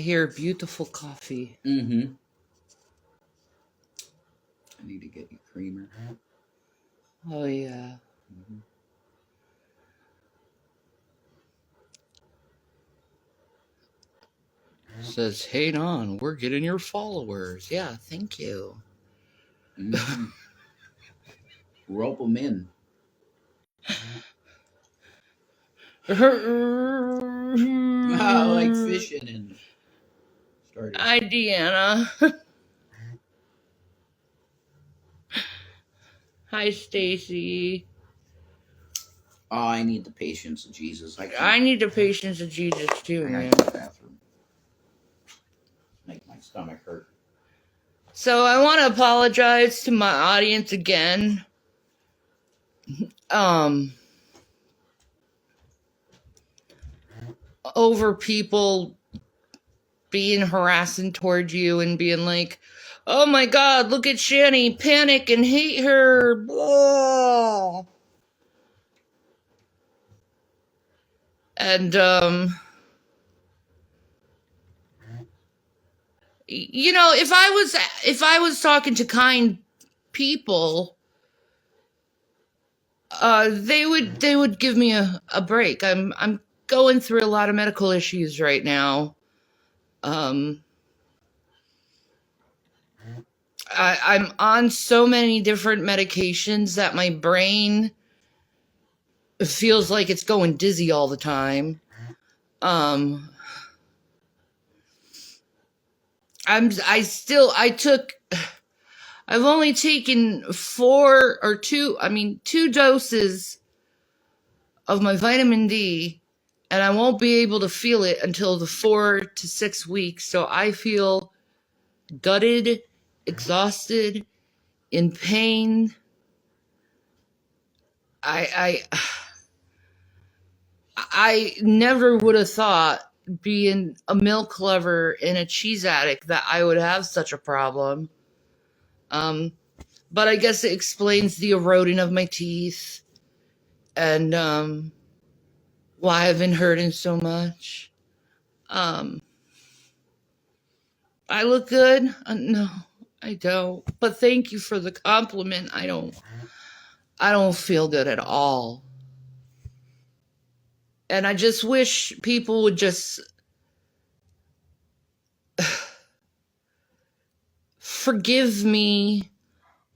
hear beautiful coffee. Mm-hmm. I need to get you creamer. Oh, yeah. Mm-hmm. Says, hey, on, we're getting your followers. Yeah, thank you. Mm-hmm. Rope them in. Like fishing and started. Hi, Deanna. Hi, Stacy. Oh, I need the patience of Jesus. I need the patience of Jesus too, man. I gotta go to the bathroom. Make my stomach hurt. So I want to apologize to my audience again. Over people being harassing towards you and being like, oh my God, look at Shanny, panic and hate her. Blah. And, you know, if I was talking to kind people, they would give me a break. I'm going through a lot of medical issues right now. I'm on so many different medications that my brain feels like it's going dizzy all the time. I've only taken 2 doses of my vitamin D, and I won't be able to feel it until the 4 to 6 weeks. So I feel gutted, exhausted, in pain. I never would have thought, being a milk lover and a cheese addict, that I would have such a problem. But I guess it explains the eroding of my teeth and why I've been hurting so much. I look good? No, I don't. But thank you for the compliment. I don't feel good at all. And I just wish people would just forgive me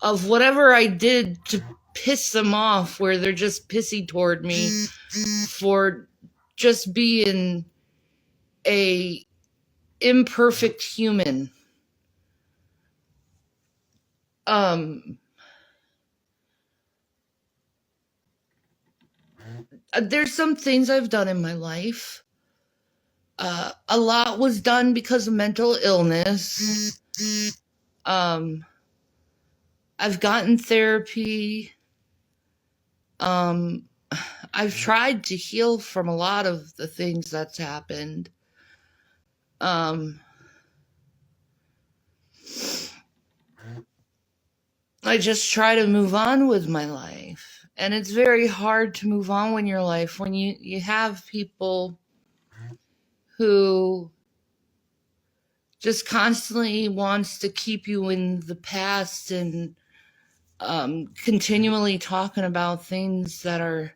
of whatever I did to piss them off, where they're just pissy toward me for just being a imperfect human. There's some things I've done in my life. A lot was done because of mental illness. I've gotten therapy. I've tried to heal from a lot of the things that's happened. I just try to move on with my life. And it's very hard to move on with your life when you have people who just constantly wants to keep you in the past and continually talking about things that are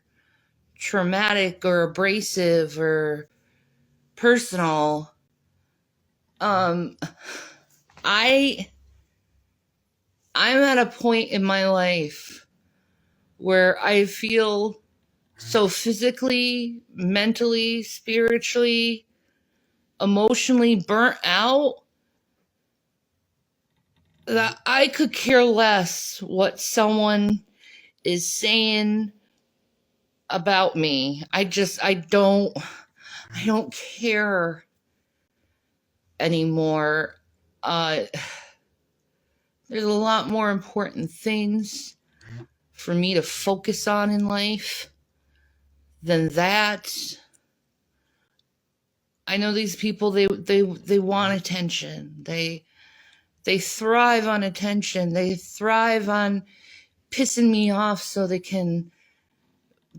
traumatic or abrasive or personal. I'm at a point in my life where I feel so physically, mentally, spiritually, emotionally burnt out that I could care less what someone is saying about me. I don't care anymore. There's a lot more important things for me to focus on in life than that. I know these people, they want attention. They thrive on attention. They thrive on pissing me off so they can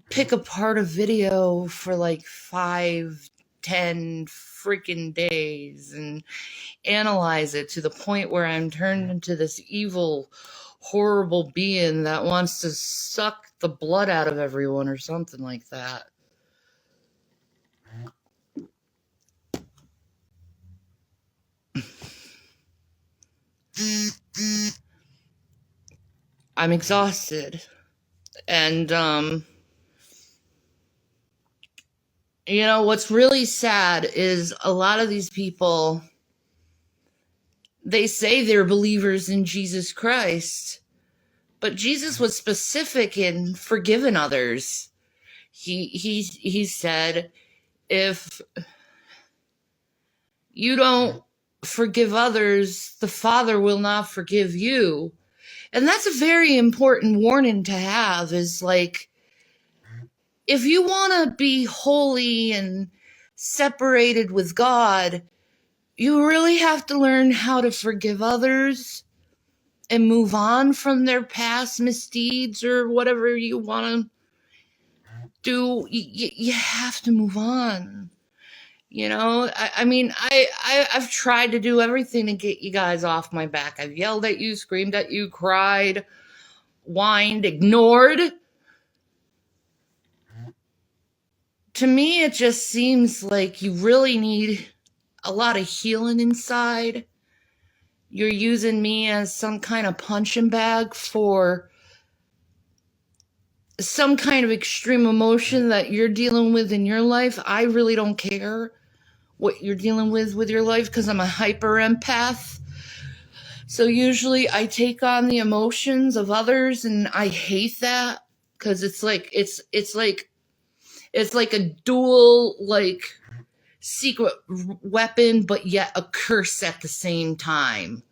pick apart a video for like 5 10 freaking days and analyze it to the point where I'm turned into this evil, horrible being that wants to suck the blood out of everyone or something like that. I'm exhausted. And, you know, what's really sad is a lot of these people, they say they're believers in Jesus Christ, but Jesus was specific in forgiving others. He said, if you don't forgive others, the Father will not forgive you. And that's a very important warning to have, is like, if you want to be holy and separated with God, you really have to learn how to forgive others and move on from their past misdeeds or whatever you want to do. You have to move on. You know, I mean, I've tried to do everything to get you guys off my back. I've yelled at you, screamed at you, cried, whined, ignored. To me, it just seems like you really need a lot of healing inside. You're using me as some kind of punching bag for some kind of extreme emotion that you're dealing with in your life. I really don't care what you're dealing with your life, because I'm a hyper empath. So usually I take on the emotions of others, and I hate that, because it's like a dual, like, secret weapon, but yet a curse at the same time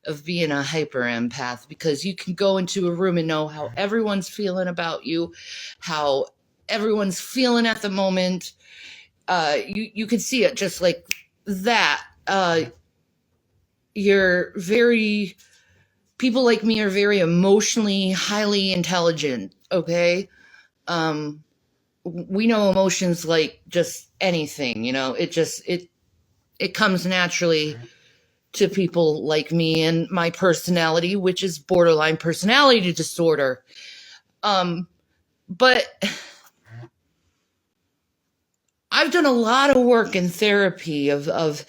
of being a hyper empath, because you can go into a room and know how everyone's feeling about you, how everyone's feeling at the moment. You can see it just like that. People like me are very emotionally highly intelligent. Okay. We know emotions like just anything, you know, it comes naturally to people like me and my personality, which is borderline personality disorder. But I've done a lot of work in therapy of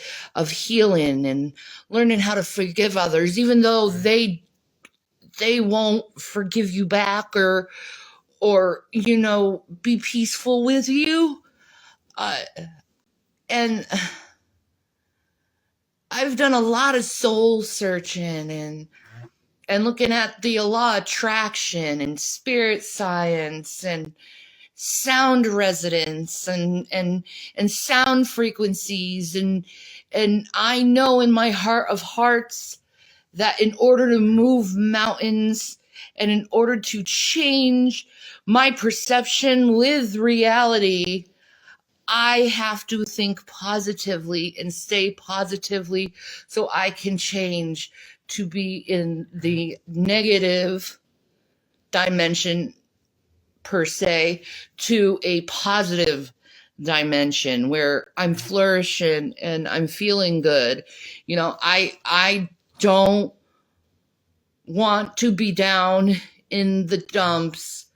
healing and learning how to forgive others, even though they won't forgive you back or you know, be peaceful with you. And I've done a lot of soul searching and looking at the law of attraction and spirit science and sound resonance and sound frequencies, and I know in my heart of hearts that in order to move mountains and in order to change my perception with reality, I have to think positively and stay positively so I can change to be in the negative dimension, per se, to a positive dimension where I'm flourishing and I'm feeling good. You know, I don't want to be down in the dumps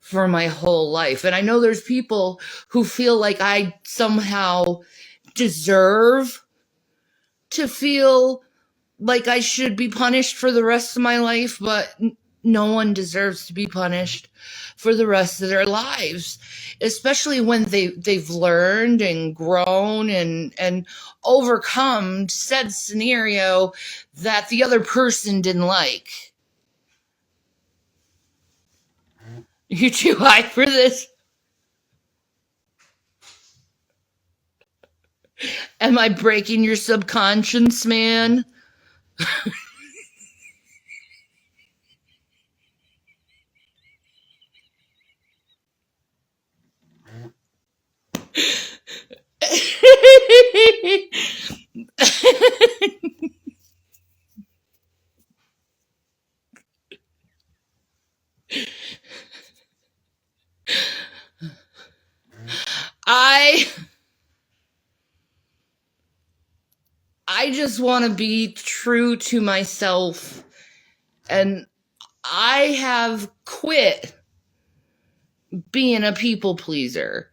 for my whole life. And I know there's people who feel like I somehow deserve to feel like I should be punished for the rest of my life, but no one deserves to be punished for the rest of their lives, especially when they've learned and grown and overcome said scenario that the other person didn't like. You too high for this? Am I breaking your subconscious, man? I I just want to be true to myself, and I have quit being a people pleaser.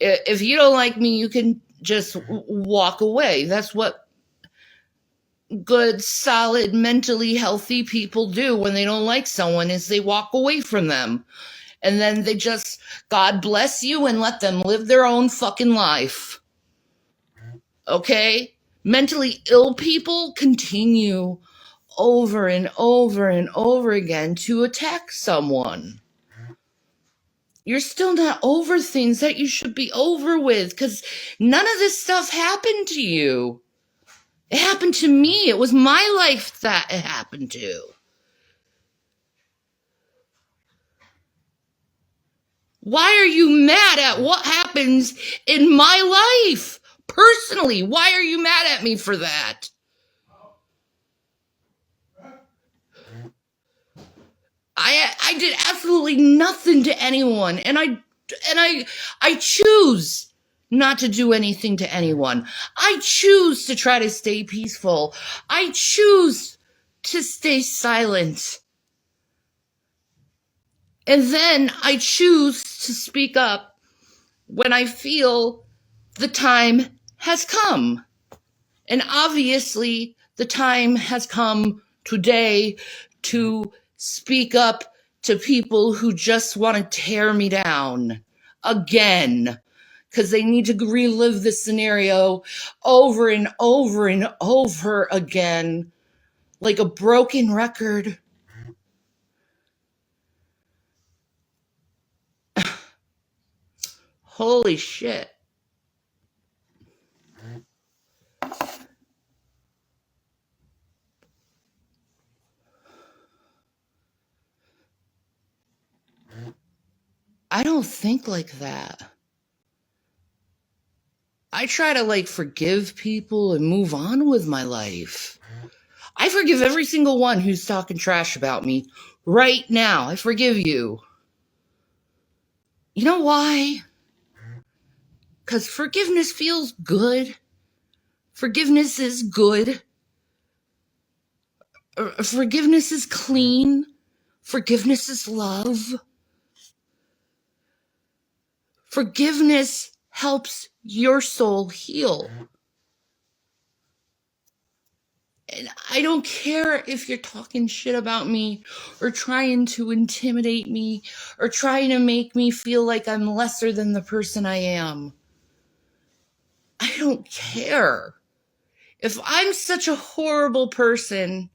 If you don't like me, you can just walk away. That's what good, solid, mentally healthy people do when they don't like someone, is they walk away from them. And then they just, God bless you, and let them live their own fucking life. Okay? Mentally ill people continue over and over and over again to attack someone. You're still not over things that you should be over with, because none of this stuff happened to you. It happened to me. It was my life that it happened to. Why are you mad at what happens in my life? Personally, why are you mad at me for that? I did absolutely nothing to anyone, and I choose not to do anything to anyone. I choose to try to stay peaceful. I choose to stay silent. And then I choose to speak up when I feel the time has come. And obviously, the time has come today to speak up to people who just want to tear me down again, because they need to relive this scenario over and over and over again, like a broken record. Holy shit. I don't think like that. I try to forgive people and move on with my life. I forgive every single one who's talking trash about me right now. I forgive you. You know why? Because forgiveness feels good. Forgiveness is good. Forgiveness is clean. Forgiveness is love. Forgiveness helps your soul heal. And I don't care if you're talking shit about me or trying to intimidate me or trying to make me feel like I'm lesser than the person I am. I don't care. If I'm such a horrible person,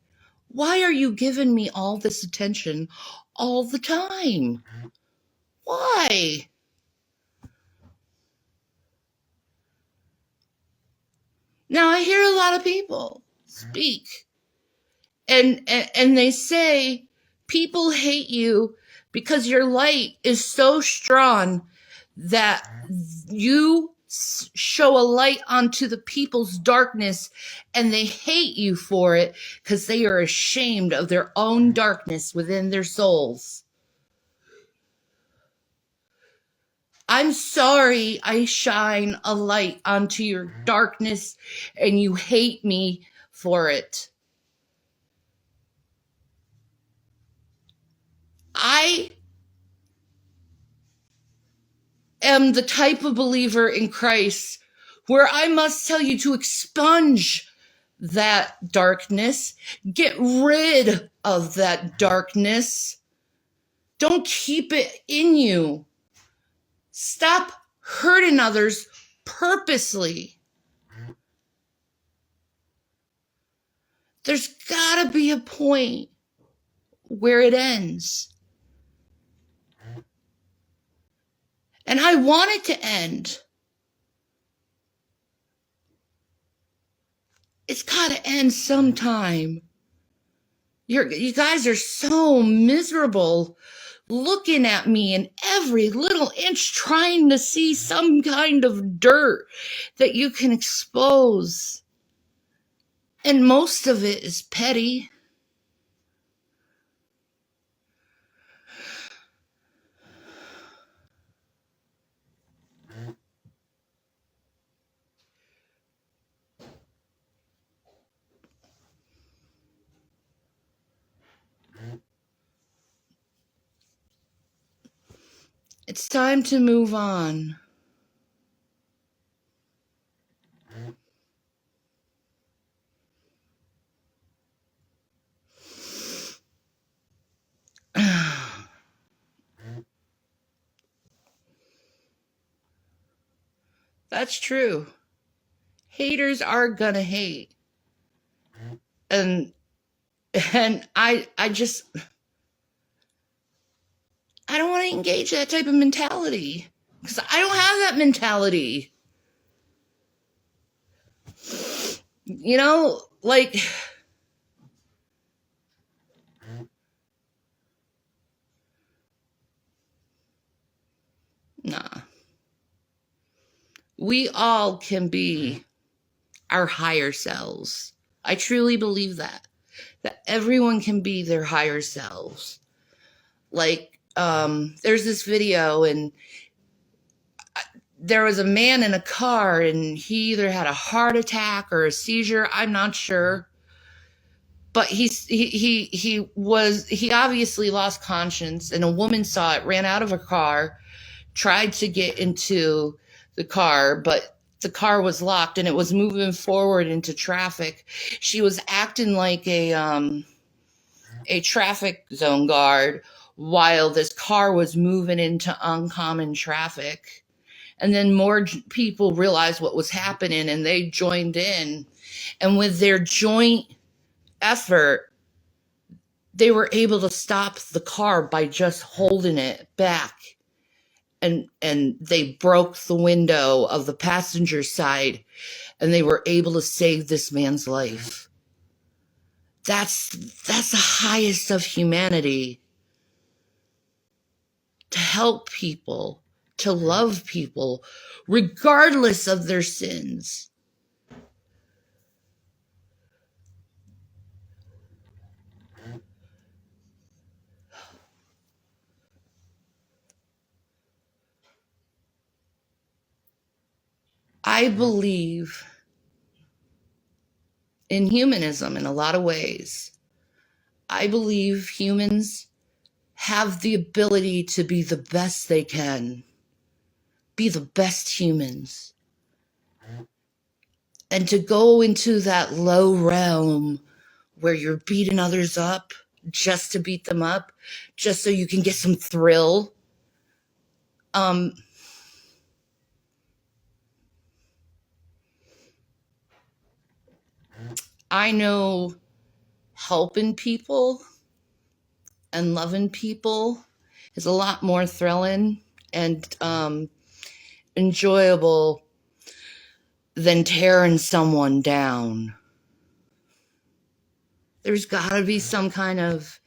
why are you giving me all this attention all the time? Why? Now, I hear a lot of people speak, and they say people hate you because your light is so strong that you show a light onto the people's darkness, and they hate you for it because they are ashamed of their own darkness within their souls. I'm sorry I shine a light onto your darkness and you hate me for it. I am the type of believer in Christ where I must tell you to expunge that darkness. Get rid of that darkness. Don't keep it in you. Stop hurting others purposely. There's gotta be a point where it ends. And I want it to end. It's gotta end sometime. You guys are so miserable looking at me in every little inch, trying to see some kind of dirt that you can expose. And most of it is petty. It's time to move on. That's true. Haters are gonna hate. And I don't want to engage that type of mentality. Because I don't have that mentality. You know, like, nah. We all can be our higher selves. I truly believe that everyone can be their higher selves. Like, there's this video, and there was a man in a car, and he either had a heart attack or a seizure. I'm not sure, but he obviously lost conscience, and a woman saw it, ran out of her car, tried to get into the car, but the car was locked and it was moving forward into traffic. She was acting like a traffic zone guard while this car was moving into oncoming traffic. And then more people realized what was happening and they joined in. And with their joint effort, they were able to stop the car by just holding it back. And they broke the window of the passenger side and they were able to save this man's life. That's the highest of humanity. To help people, to love people, regardless of their sins. I believe in humanism in a lot of ways. I believe humans have the ability to be the best they can, be the best humans. And to go into that low realm where you're beating others up just to beat them up, just so you can get some thrill. I know helping people and loving people is a lot more thrilling and enjoyable than tearing someone down. There's got to be some kind of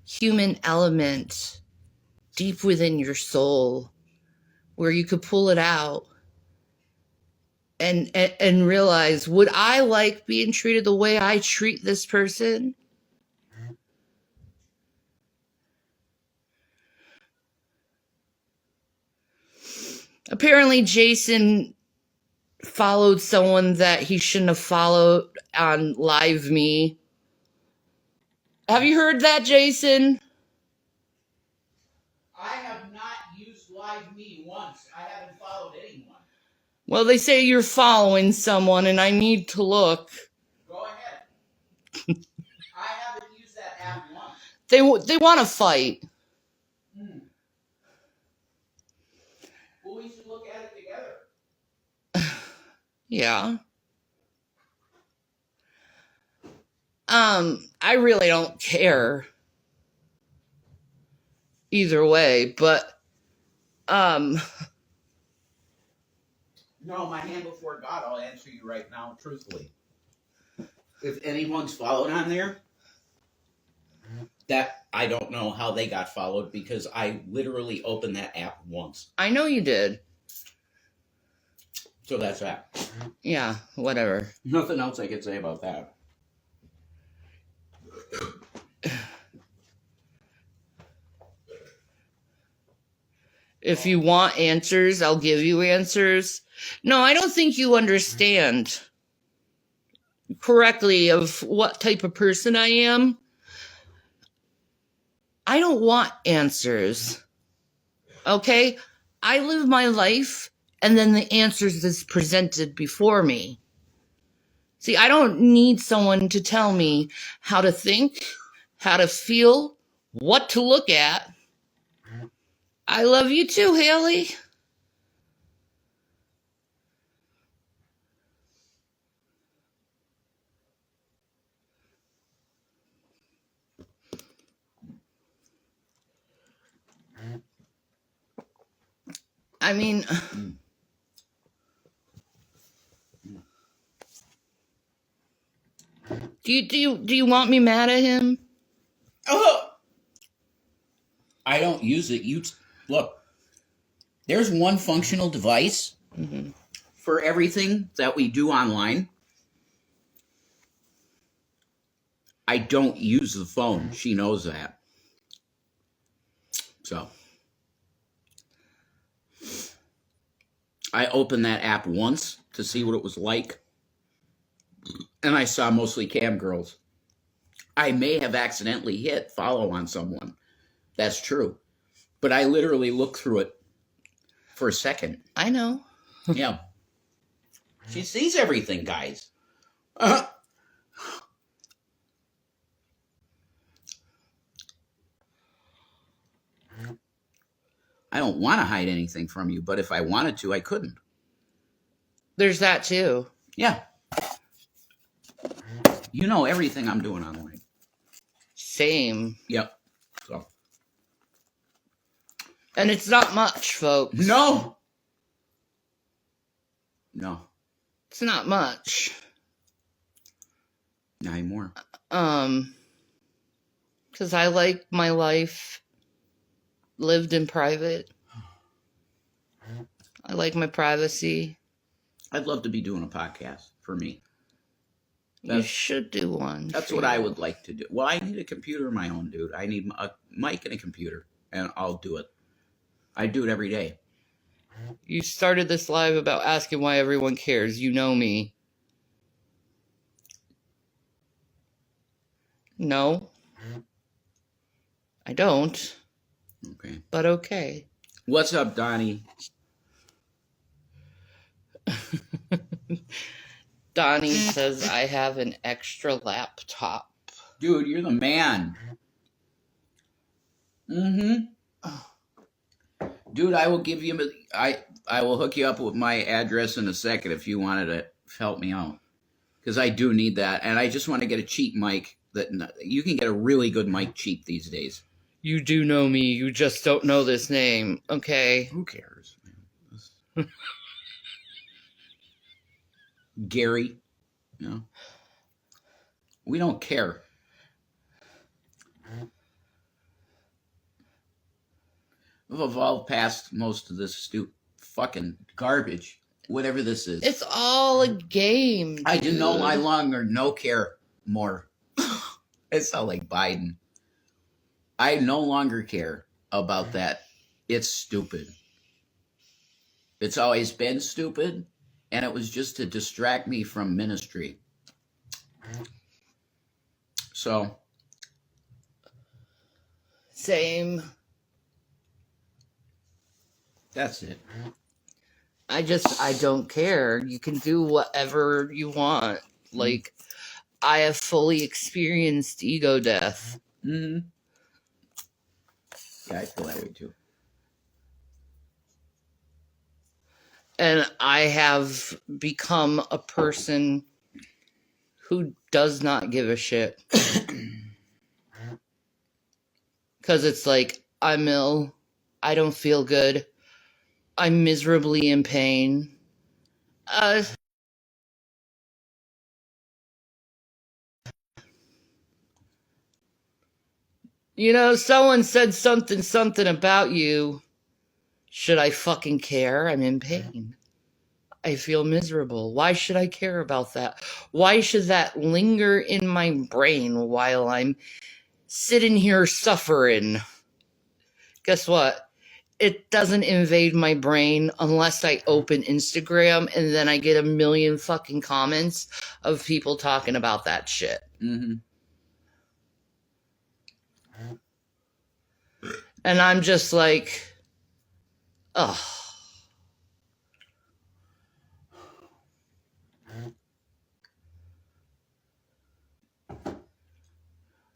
human element deep within your soul where you could pull it out and realize, would I like being treated the way I treat this person? Apparently Jason followed someone that he shouldn't have followed on Live Me. Have you heard that, Jason? I have not used Live Me once. I haven't followed anyone. Well, they say you're following someone, and I need to look. Go ahead. I haven't used that app once. They want to fight. Well, we should look at it together. Yeah. I really don't care either way, but no, my hand before God, I'll answer you right now, truthfully. If anyone's followed on there, that I don't know how they got followed because I literally opened that app once. I know you did. So that's that. Yeah, whatever. Nothing else I could say about that. If you want answers, I'll give you answers. No, I don't think you understand correctly of what type of person I am. I don't want answers. Okay? I live my life, and then the answers is presented before me. See, I don't need someone to tell me how to think, how to feel, what to look at. I love you too, Haley. I mean, do you want me mad at him? I don't use it. Look. There's one functional device for everything that we do online. I don't use the phone. She knows that. So I opened that app once to see what it was like, and I saw mostly cam girls. I may have accidentally hit follow on someone. That's true. But I literally looked through it for a second. I know. Yeah. She sees everything, guys. I don't want to hide anything from you, but if I wanted to, I couldn't. There's that too. Yeah. You know everything I'm doing online. Same. Yep. So. And it's not much, folks. No. It's not much. Not anymore. Because I like my life lived in private. I like my privacy. I'd love to be doing a podcast for me. You should do one. That's what I would like to do. Well, I need a computer of my own, dude. I need a mic and a computer, and I'll do it. I do it every day. You started this live about asking why everyone cares. You know me. No. I don't. Okay. But okay. What's up, Donnie? Donnie says I have an extra laptop. Dude, you're the man. Dude, I will give you I will hook you up with my address in a second if you wanted to help me out. Because I do need that. And I just want to get a cheap mic. You can get a really good mic cheap these days. You do know me. You just don't know this name. Okay. Who cares? Gary. You know? We don't care. We've evolved past most of this stupid fucking garbage. Whatever this is. It's all a game, dude. I do no longer no care more. It's not like Biden. I no longer care about that. It's stupid. It's always been stupid, and it was just to distract me from ministry. So. Same. That's it. I don't care. You can do whatever you want. Like, I have fully experienced ego death. Mm-hmm. Yeah, I feel that way too. And I have become a person who does not give a shit. Because it's like, I'm ill. I don't feel good. I'm miserably in pain. You know, someone said something about you. Should I fucking care? I'm in pain. I feel miserable. Why should I care about that? Why should that linger in my brain while I'm sitting here suffering? Guess what? It doesn't invade my brain unless I open Instagram and then I get a million fucking comments of people talking about that shit. Mm-hmm. And I'm just like, Oh,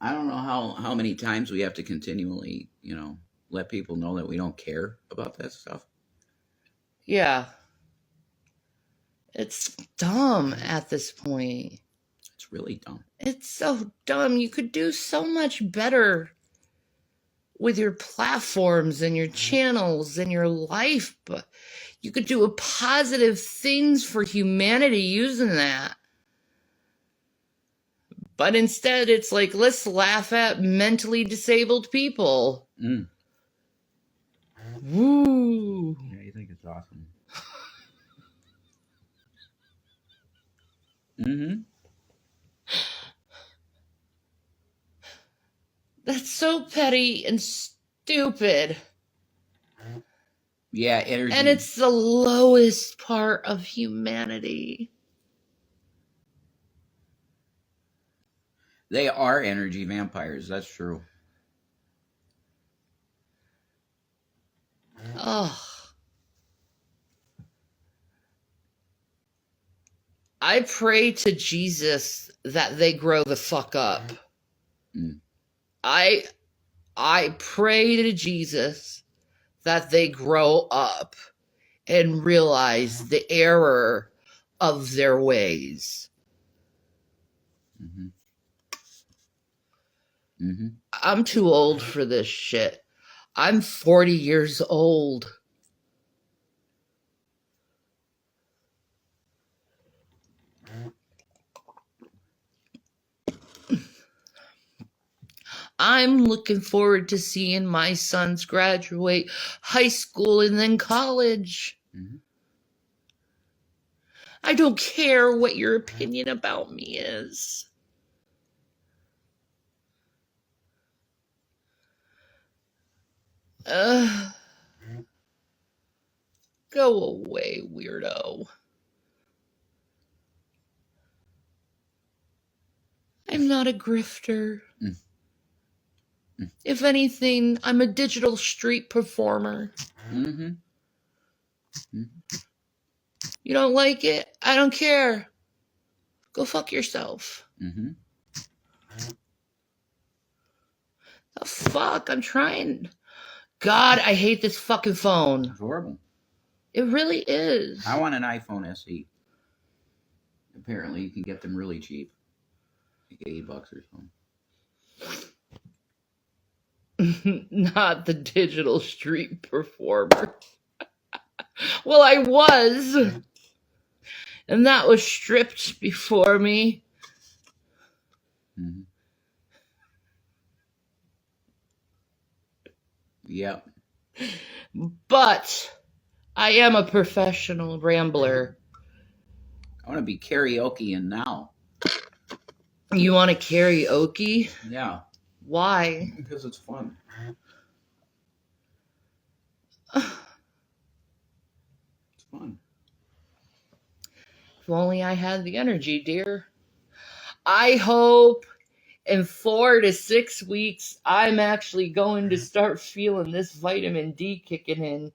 I don't know how many times we have to continually, let people know that we don't care about that stuff. yeah. It's dumb at this point. It's really dumb. It's so dumb. You could do so much better with your platforms and your channels and your life, but you could do positive things for humanity using that. But instead, it's like, let's laugh at mentally disabled people. Mm. Woo. Yeah, you think it's awesome. Mm-hmm. That's so petty and stupid. Yeah, energy. And it's the lowest part of humanity. They are energy vampires. That's true. Oh. I pray to Jesus that they grow the fuck up. Mm. I pray to Jesus that they grow up and realize the error of their ways. Mm-hmm. Mm-hmm. I'm too old for this shit. I'm 40 years old. I'm looking forward to seeing my sons graduate high school and then college. Mm-hmm. I don't care what your opinion about me is. Go away, weirdo. I'm not a grifter. Mm. Mm. If anything, I'm a digital street performer. Mm-hmm. Mm-hmm. You don't like it? I don't care. Go fuck yourself. Mm-hmm. The fuck? I'm trying. God, I hate this fucking phone. It's horrible. It really is. I want an iPhone SE. Apparently, you can get them really cheap. Like $80 or something. Not the digital street performer. Well, I was. And that was stripped before me. Mm-hmm. Yep. But I am a professional rambler. I want to be karaoke-ing now. You want to karaoke? Yeah. Why? Because it's fun. It's fun. If only I had the energy, dear. I hope in 4 to 6 weeks, I'm actually going to start feeling this vitamin D kicking in,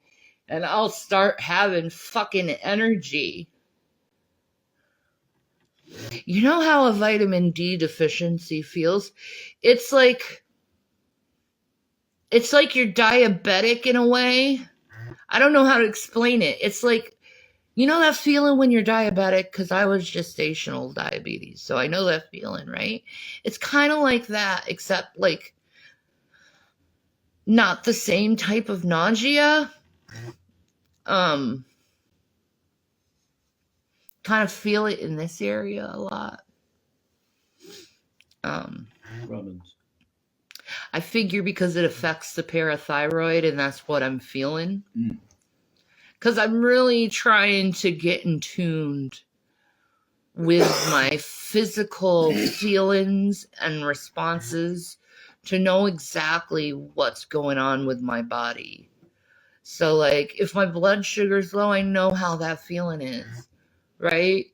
and I'll start having fucking energy. You know how a vitamin D deficiency feels? It's like you're diabetic in a way. I don't know how to explain it. It's like, you know that feeling when you're diabetic? Because I was gestational diabetes, so I know that feeling, right? It's kind of like that, except like not the same type of nausea. Kind of feel it in this area a lot. Rubbins. I figure because it affects the parathyroid, and that's what I'm feeling. Because I'm really trying to get in tuned with my physical feelings and responses to know exactly what's going on with my body. So, like, if my blood sugar's low, I know how that feeling is, right?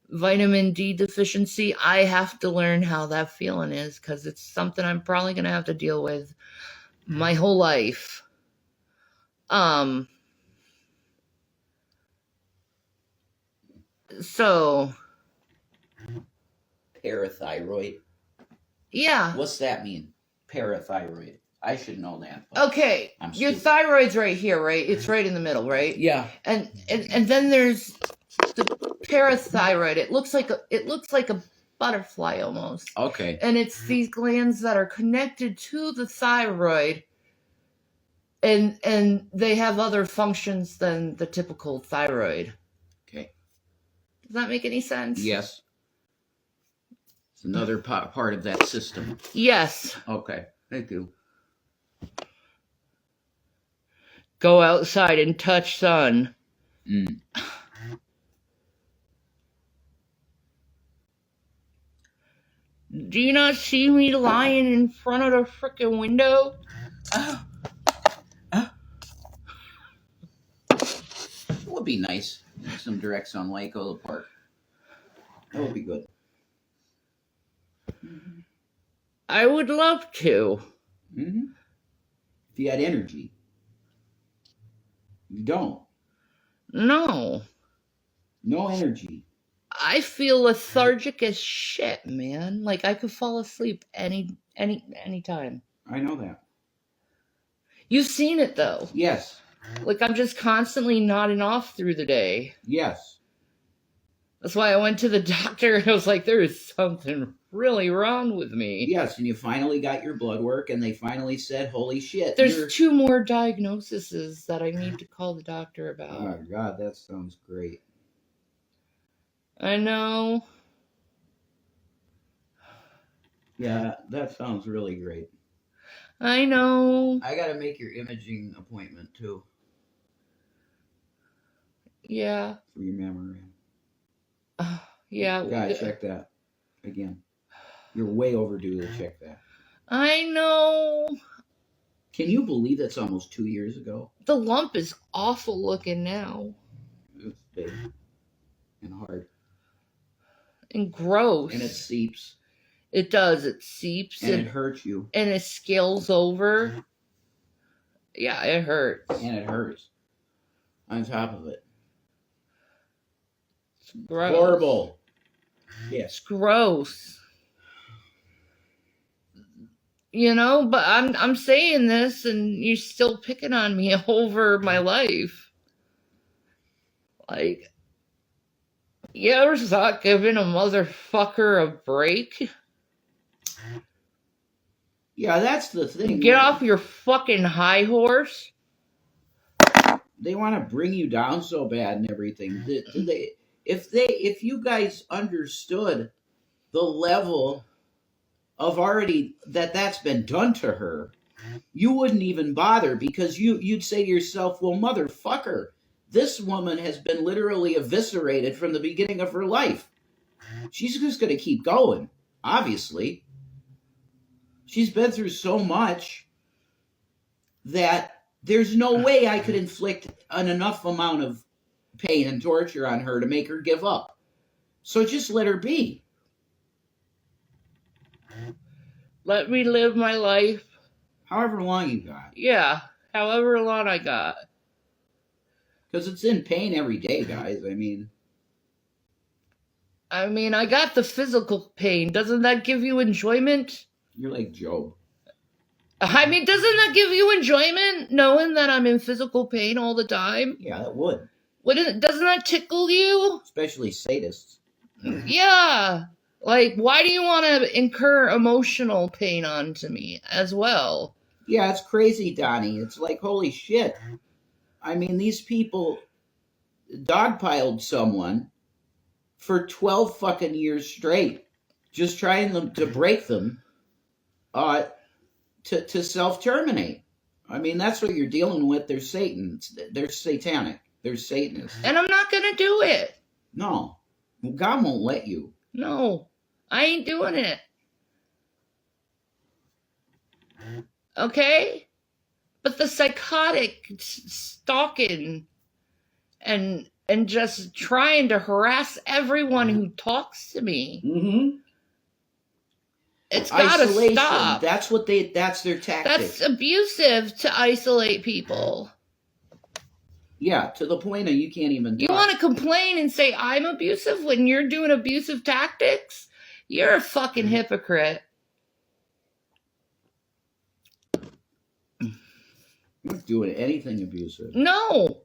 Vitamin D deficiency, I have to learn how that feeling is because it's something I'm probably going to have to deal with my whole life. So, Parathyroid. yeah. What's that mean? Parathyroid. I should know that. but Okay, I'm your stupid. thyroid's right here, right? It's right in the middle, right? Yeah. And then there's the parathyroid. It looks like a butterfly almost. Okay. And it's these glands that are connected to the thyroid, and they have other functions than the typical thyroid. Okay. Does that make any sense? Yes. It's another part of that system. Yes. Okay. Thank you. Go outside and touch sun. Mm. Do you not see me lying in front of the frickin' window? It would be nice. Some direct sunlight, go to the park. That would be good. I would love to. Mm-hmm. If you had energy. You don't. No. No energy. I feel lethargic as shit, man. Like I could fall asleep any time. I know that. You've seen it though. Yes. Like I'm just constantly nodding off through the day. Yes. That's why I went to the doctor and I was like, there is something really wrong with me. Yes, and you finally got your blood work and they finally said, holy shit. There's 2 more diagnoses that I need to call the doctor about. Oh God, that sounds great. I know. Yeah, that sounds really great. I know. I gotta make your imaging appointment too. Yeah. For your mammogram. Yeah. Gotta check that again. You're way overdue to check that. I know. Can you believe that's almost 2 years ago? The lump is awful looking now. It's big and hard. And gross. And it seeps. It does. It seeps. And it hurts you. And it scales over. Yeah, it hurts. And it hurts. On top of it. It's gross. Horrible. Yes. It's gross. You know, but I'm saying this and you're still picking on me over my life. Like, you ever thought giving a motherfucker a break? Yeah, that's the thing. Get off your fucking high horse. They want to bring you down so bad and everything. If you guys understood the level of already that's been done to her, you wouldn't even bother because you'd say to yourself, well, motherfucker, this woman has been literally eviscerated from the beginning of her life. She's just going to keep going, obviously. She's been through so much that there's no way I could inflict an enough amount of pain and torture on her to make her give up. So just let her be. Let me live my life. However long you got. Yeah, however long I got. Because it's in pain every day, guys. I mean, I got the physical pain. Doesn't that give you enjoyment? You're like Job. Doesn't that give you enjoyment, knowing that I'm in physical pain all the time? Yeah, that would. Doesn't that tickle you? Especially sadists. Yeah. Like, why do you want to incur emotional pain onto me as well? Yeah, it's crazy, Donnie. It's like, holy shit. I mean, these people dogpiled someone for 12 fucking years straight, just trying to break them to self-terminate. I mean, that's what you're dealing with. They're Satan. They're satanic. They're Satanists. And I'm not going to do it. No. God won't let you. No. I ain't doing it. Okay? But the psychotic stalking and just trying to harass everyone who talks to me. Mm-hmm. It's gotta stop. That's their tactic. That's abusive to isolate people. Yeah, to the point of you can't even talk. You want to complain and say I'm abusive when you're doing abusive tactics, you're a fucking hypocrite. I'm not doing anything abusive. No.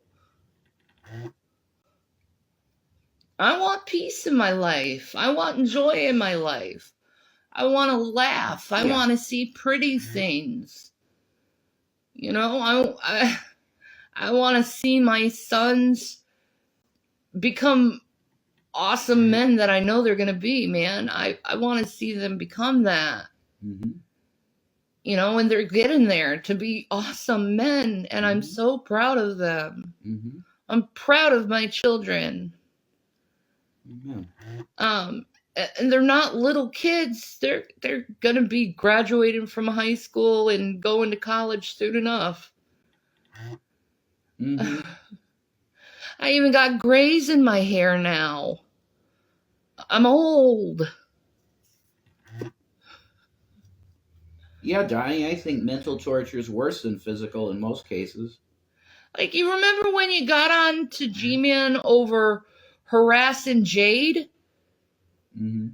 I want peace in my life. I want joy in my life. I want to laugh. I want to see pretty things. You know, I want to see my sons become awesome men that I know they're going to be, man. I want to see them become that. Mm-hmm. You know, and they're getting there to be awesome men, and I'm so proud of them. Mm-hmm. I'm proud of my children. Mm-hmm. And they're not little kids. They're gonna be graduating from high school and going to college soon enough. Mm-hmm. I even got grays in my hair now. I'm old. Yeah, Donnie, I think mental torture is worse than physical in most cases. Like, you remember when you got on to G-Man over harassing Jade? Mm-hmm.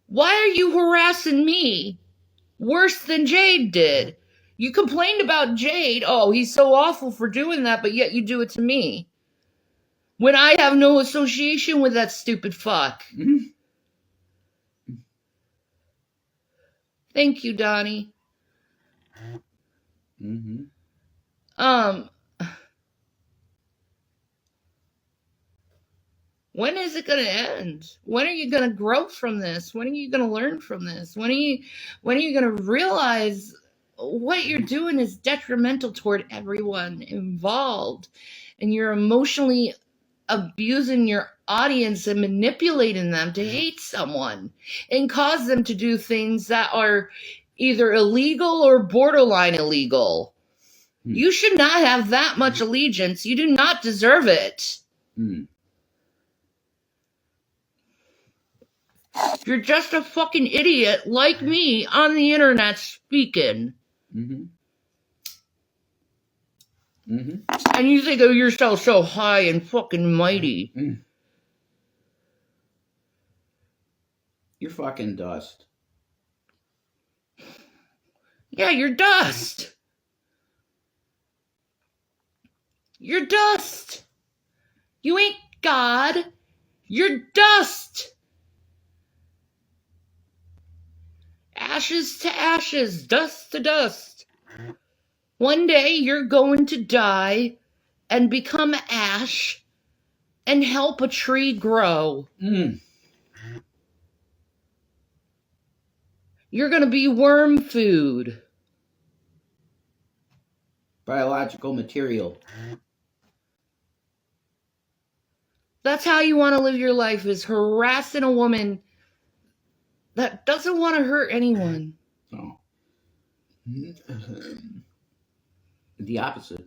Why are you harassing me worse than Jade did? You complained about Jade. Oh, he's so awful for doing that, but yet you do it to me. When I have no association with that stupid fuck. Mm-hmm. Thank you, Donnie. Mm-hmm. When is it going to end? When are you going to grow from this? When are you going to learn from this? When are you going to realize what you're doing is detrimental toward everyone involved, and you're emotionally abusing your audience and manipulating them to hate someone and cause them to do things that are either illegal or borderline illegal. You should not have that much allegiance. You do not deserve it. You're just a fucking idiot like me on the internet speaking. Mm-hmm. Mm-hmm. And you think of yourself so high and fucking mighty. Mm. You're fucking dust. Yeah, you're dust. You're dust. You ain't God. You're dust. Ashes to ashes, dust to dust. One day you're going to die and become ash and help a tree grow. You're going to be worm food. Biological material. That's how you want to live your life, is harassing a woman that doesn't want to hurt anyone. Oh. The opposite.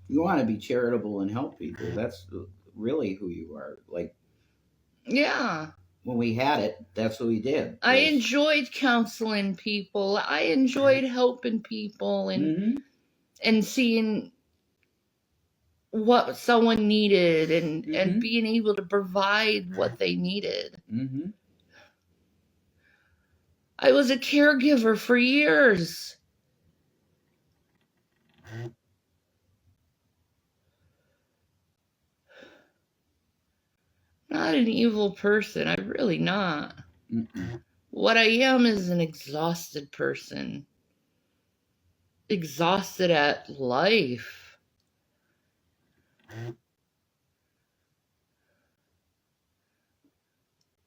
You want to be charitable and help people. That's really who you are. Like, yeah. When we had it, that's what we did. I enjoyed counseling people. I enjoyed helping people and seeing what someone needed and being able to provide what they needed. Mm-hmm. I was a caregiver for years. Not an evil person. I'm really not. Mm-mm. What I am is an exhausted person. Exhausted at life.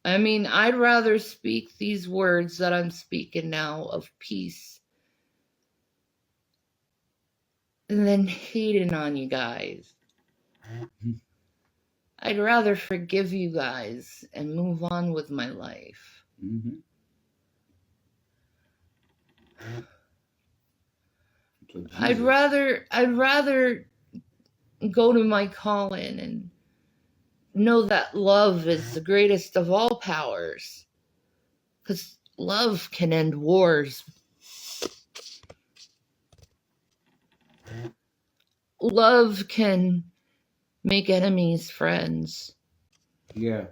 I mean, I'd rather speak these words that I'm speaking now of peace than hating on you guys. I'd rather forgive you guys and move on with my life. Mm-hmm. I'd rather go to my calling and know that love is the greatest of all powers. Because Love can end wars. Love can make enemies friends. Yeah.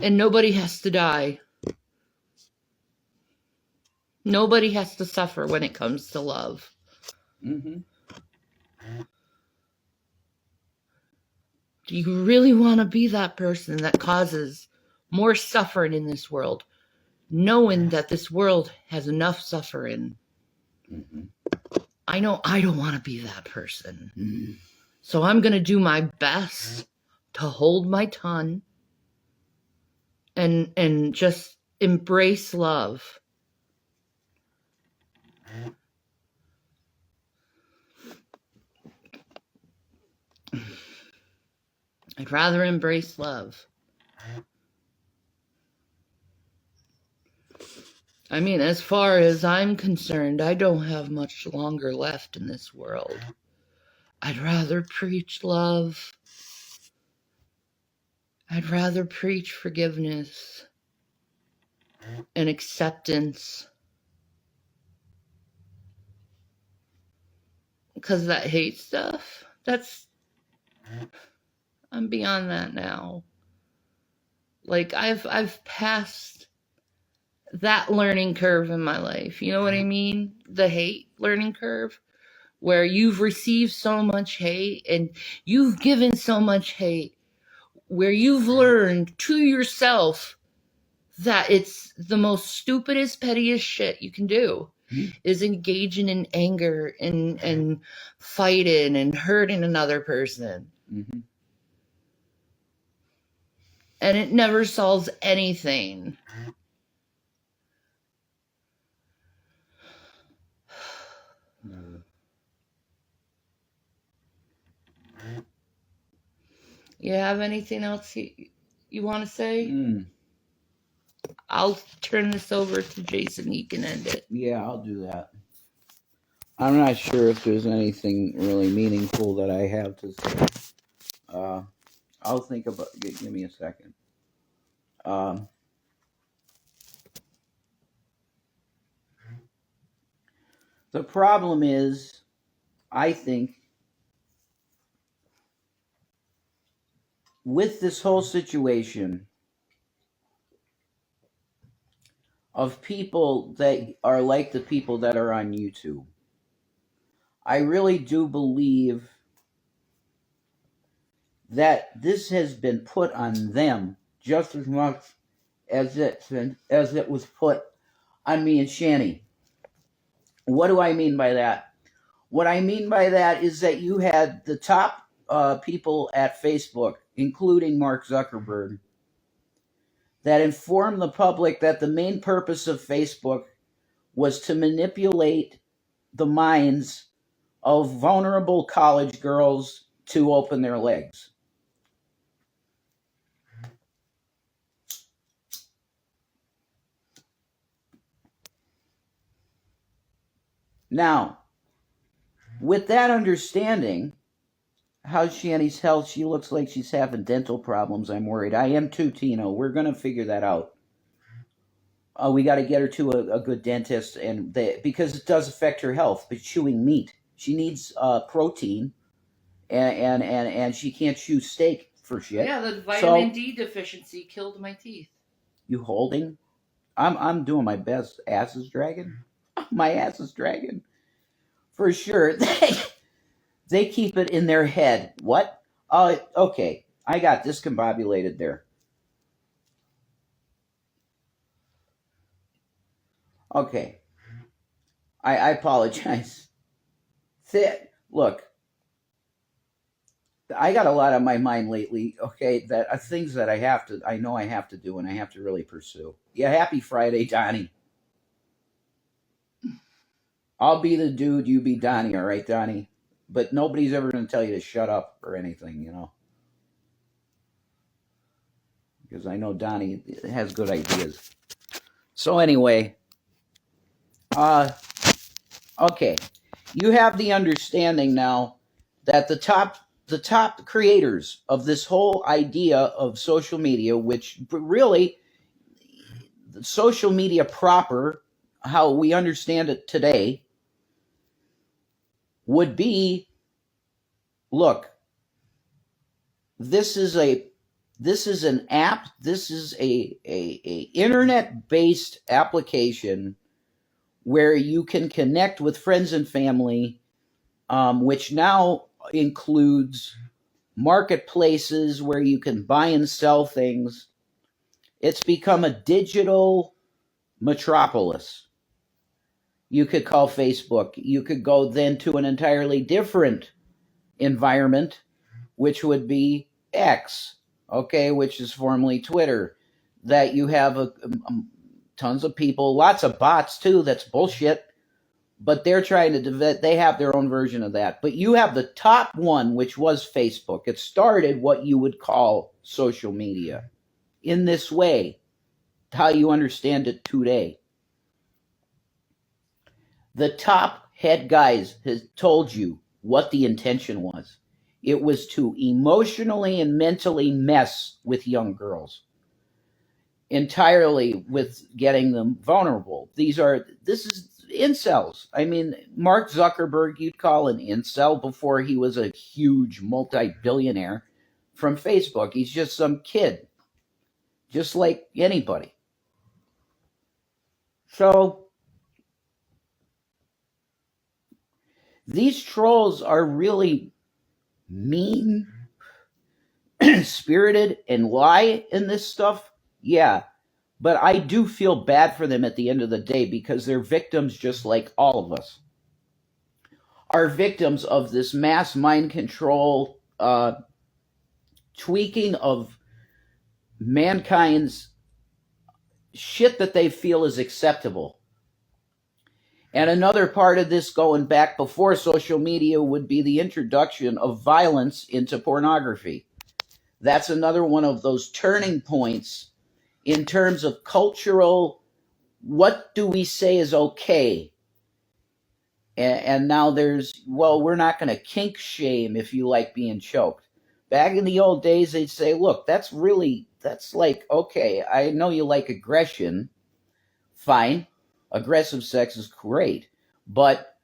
And nobody has to die. Nobody has to suffer when it comes to love. Mm-hmm. Do you really want to be that person that causes more suffering in this world, knowing that this world has enough suffering? Mm-hmm. I know I don't want to be that person. Mm-hmm. So I'm going to do my best to hold my tongue and just embrace love. I'd rather embrace love. I mean, as far as I'm concerned, I don't have much longer left in this world. I'd rather preach love. I'd rather preach forgiveness and acceptance. Because that hate stuff, I'm beyond that now. Like, I've passed that learning curve in my life. You know what I mean? The hate learning curve, where you've received so much hate and you've given so much hate, where you've learned to yourself that it's the most stupidest, pettiest shit you can do is engaging in anger and fighting and hurting another person. Mm-hmm. And it never solves anything. No. You have anything else you want to say? Mm. I'll turn this over to Jason. He can end it. Yeah, I'll do that. I'm not sure if there's anything really meaningful that I have to say. I'll think about. Give me a second. The problem is, I think, with this whole situation of people that are like the people that are on YouTube, I really do believe that this has been put on them just as much as it was put on me and Shanny. What do I mean by that? What I mean by that is that you had the top people at Facebook, including Mark Zuckerberg, that informed the public that the main purpose of Facebook was to manipulate the minds of vulnerable college girls to open their legs. Now, with that understanding, how's Shanny's health? She looks like she's having dental problems. I'm worried. I am too, Tino. We're going to figure that out. We got to get her to a good dentist, and because it does affect her health. But chewing meat, she needs protein, and she can't chew steak for shit. Yeah, the vitamin D deficiency killed my teeth. You holding? I'm doing my best. Ass is dragging. My ass is dragging. For sure. They keep it in their head. What? Okay. I got discombobulated there. Okay. I apologize. Look, I got a lot on my mind lately, okay, that things that I know I have to do and I have to really pursue. Yeah, happy Friday, Donnie. I'll be the dude, you be Donnie, all right, Donnie? But nobody's ever going to tell you to shut up or anything, you know? Because I know Donnie has good ideas. So anyway, okay. You have the understanding now that the top creators of this whole idea of social media, which really social media proper, how we understand it today, would be, look, this is an app, this is a internet-based application where you can connect with friends and family, which now includes marketplaces where you can buy and sell things. It's become a digital metropolis. You could call Facebook. You could go then to an entirely different environment, which would be X, okay, which is formerly Twitter, that you have tons of people, lots of bots too, that's bullshit, but they're trying to, they have their own version of that. But you have the top one, which was Facebook. It started what you would call social media in this way, how you understand it today. The top head guys has told you what the intention was. It was to emotionally and mentally mess with young girls, entirely with getting them vulnerable. This is incels. I mean, Mark Zuckerberg, you'd call an incel before he was a huge multi-billionaire from Facebook. He's just some kid, just like anybody. So these trolls are really mean, spirited, and lie in this stuff. Yeah, but I do feel bad for them at the end of the day because they're victims just like all of us. Are victims of this mass mind control tweaking of mankind's shit that they feel is acceptable. And another part of this going back before social media would be the introduction of violence into pornography. That's another one of those turning points in terms of cultural, what do we say is okay? And now there's, well, we're not going to kink shame if you like being choked. Back in the old days, they'd say, look, that's like, okay, I know you like aggression. Fine. Aggressive sex is great. But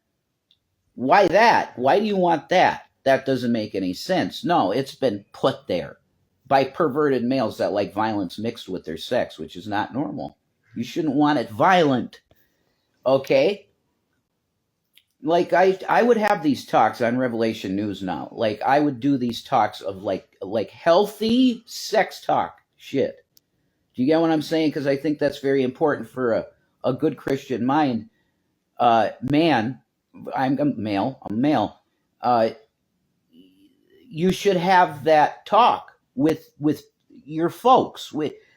why that? Why do you want that? That doesn't make any sense. No, it's been put there by perverted males that like violence mixed with their sex, which is not normal. You shouldn't want it violent. Okay? Like I would have these talks on Revelation News now. Like I would do these talks of like healthy sex talk shit. Do you get what I'm saying? Because I think that's very important for a good Christian mind. Man, I'm a male. You should have that talk with your folks.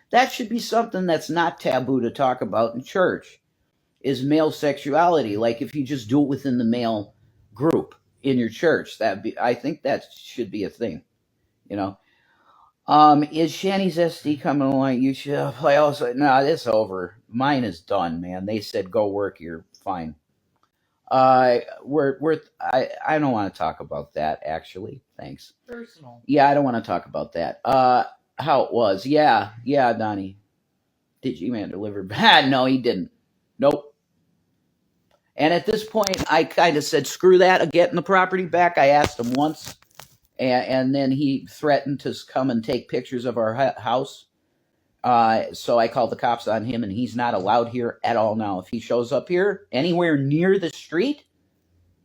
That should be something that's not taboo to talk about in church, is male sexuality. Like if you just do it within the male group in your church, I think that should be a thing, you know. Is Shanny's SD coming along? You should play also. No, it's over. Mine is done, man. They said go work. You're fine. I don't want to talk about that actually. Thanks. Personal. Yeah, I don't want to talk about that. How it was. Yeah, Donnie. Did G-Man deliver? No, he didn't. Nope. And at this point, I kind of said, screw that, I'm getting the property back. I asked him once, and then he threatened to come and take pictures of our house. So I called the cops on him, and he's not allowed here at all now. If he shows up here anywhere near the street,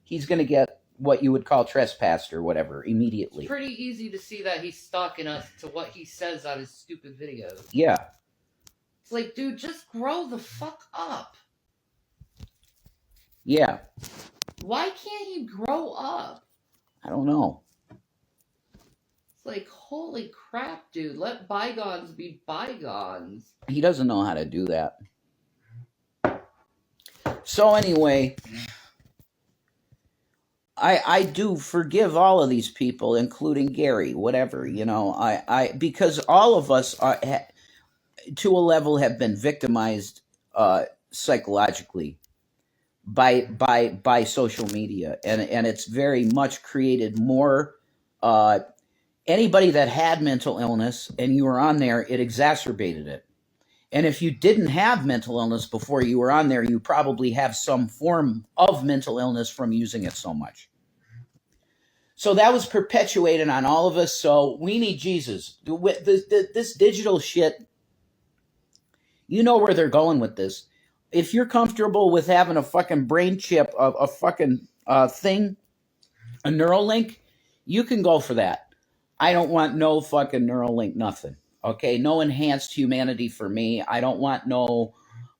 he's going to get what you would call trespassed or whatever immediately. It's pretty easy to see that he's stalking us to what he says on his stupid videos. Yeah. It's like, dude, just grow the fuck up. Yeah. Why can't he grow up? I don't know. It's like, holy crap, dude. Let bygones be bygones. He doesn't know how to do that. So anyway, I do forgive all of these people, including Gary, whatever, you know, because all of us are, to a level, have been victimized psychologically by social media, and it's very much created more. Anybody that had mental illness and you were on there, it exacerbated it. And if you didn't have mental illness before you were on there, you probably have some form of mental illness from using it so much. So that was perpetuated on all of us. So we need Jesus. This digital shit, you know where they're going with this. If you're comfortable with having a fucking brain chip, a fucking thing, a Neuralink, you can go for that. I don't want no fucking Neuralink, nothing. Okay, no enhanced humanity for me. I don't want no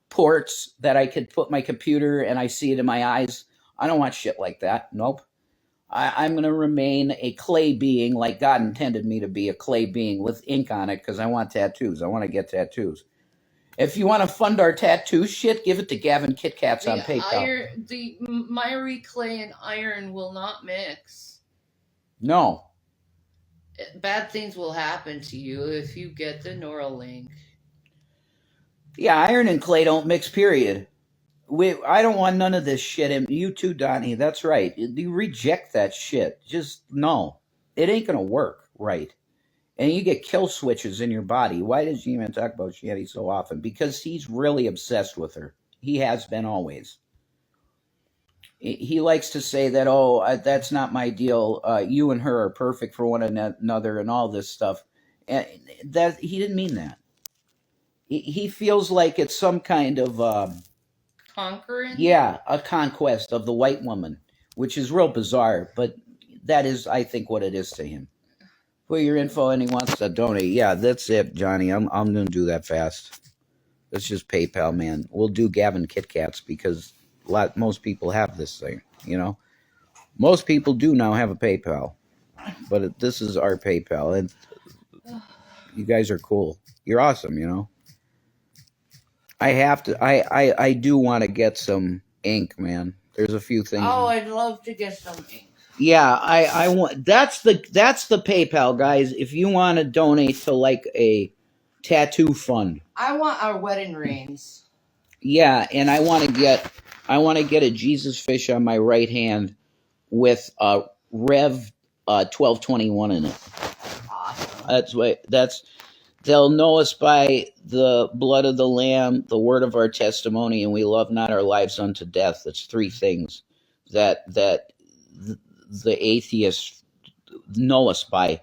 ports that I could put my computer and I see it in my eyes. I don't want shit like that. Nope. I'm going to remain a clay being like God intended me to be, a clay being with ink on it, because I want tattoos. I want to get tattoos. If you want to fund our tattoo shit, give it to Gavin Kit Kats on PayPal. The miry clay and iron will not mix. No. Bad things will happen to you if you get the Neuralink. Yeah, iron and clay don't mix, period. I don't want none of this shit. And you too, Donnie. That's right. You reject that shit. Just no. It ain't going to work, right? And you get kill switches in your body. Why does G-Man talk about Shanny so often? Because he's really obsessed with her. He has been always. He likes to say that, oh, that's not my deal. You and her are perfect for one another and all this stuff. And that he didn't mean that. He feels like it's some kind of conquering. Yeah, a conquest of the white woman, which is real bizarre, but that is, I think, what it is to him. For your info, and he wants to donate. Yeah, that's it, Johnny. I'm gonna do that fast. That's just PayPal, man. We'll do Gavin Kit Kats because most people have this thing. You know, most people do now have a PayPal, but this is our PayPal, and you guys are cool. You're awesome. You know. I have to. I do want to get some ink, man. There's a few things. Oh, I'd love to get some ink. Yeah, I want. That's the PayPal, guys. If you want to donate to like a tattoo fund, I want our wedding rings. Yeah, and I want to get a Jesus fish on my right hand with Rev 1221 in it. Awesome. They'll know us by the blood of the Lamb, the word of our testimony, and we love not our lives unto death. That's three things that the atheists know us by.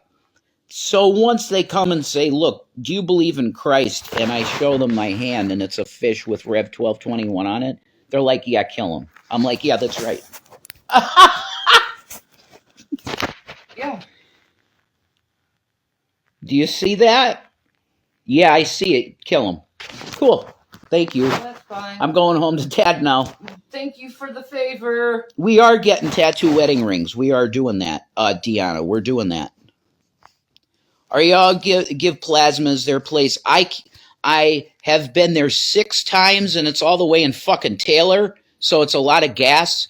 So once they come and say, look, do you believe in Christ? And I show them my hand and it's a fish with Rev 1221 on it, they're like, yeah, kill him. I'm like, yeah, that's right. Yeah. Do you see that? Yeah, I see it. Kill him. Cool. Thank you. That's fine. I'm going home to Dad now. Thank you for the favor. We are getting tattoo wedding rings. We are doing that, Deanna. We're doing that. Are y'all give plasmas their place? I have been there 6 times, and it's all the way in fucking Taylor, so it's a lot of gas.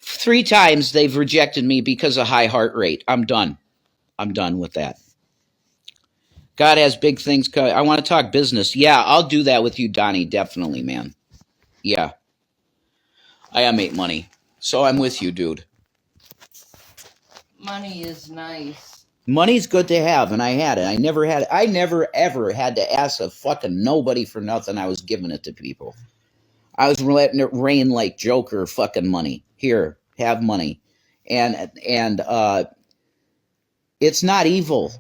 3 times they've rejected me because of high heart rate. I'm done. I'm done with that. God has big things coming. I want to talk business. Yeah, I'll do that with you, Donnie. Definitely, man. Yeah. I make money. So I'm with you, dude. Money is nice. Money's good to have, and I had it. I never ever had to ask a fucking nobody for nothing. I was giving it to people. I was letting it rain like Joker fucking money. Here, have money. And it's not evil.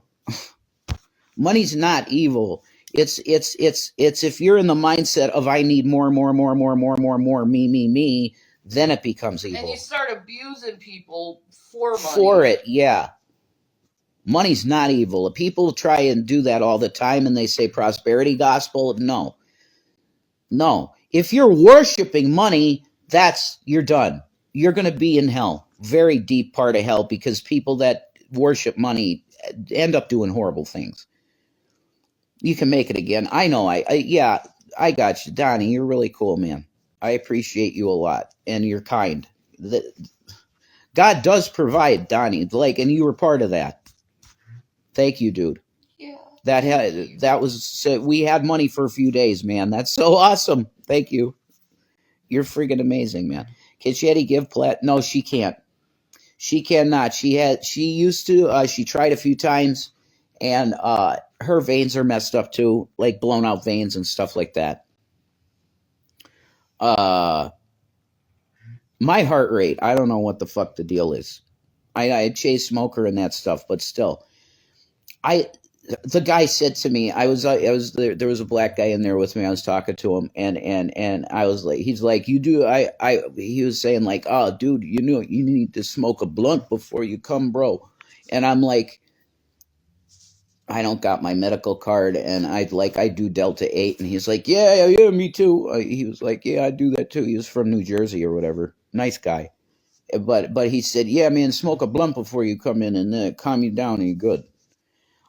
Money's not evil. It's if you're in the mindset of I need more, me, then it becomes evil. And you start abusing people for money. For it, yeah. Money's not evil. People try and do that all the time and they say prosperity gospel. No. No. If you're worshiping money, you're done. You're going to be in hell. Very deep part of hell, because people that worship money end up doing horrible things. You can make it again. I know. I got you. Donnie, you're really cool, man. I appreciate you a lot, and you're kind. God does provide, Donnie, and you were part of that. Thank you, dude. Yeah. That was, we had money for a few days, man. That's so awesome. Thank you. You're freaking amazing, man. Can Shetty give plat? No, she can't. She cannot. She used to. She tried a few times, and her veins are messed up too, like blown out veins and stuff like that. My heart rate, I don't know what the fuck the deal is. I chase smoker and that stuff, but still, the guy said to me, I was there was a black guy in there with me. I was talking to him, and I was like, he's like, you do, he was saying like, oh, dude, you need to smoke a blunt before you come, bro. And I'm like, I don't got my medical card, and I do Delta 8, and he's like, yeah, me too. He was like, yeah, I do that too. He was from New Jersey or whatever. Nice guy. But he said, yeah, man, smoke a blunt before you come in, and then calm you down, and you're good.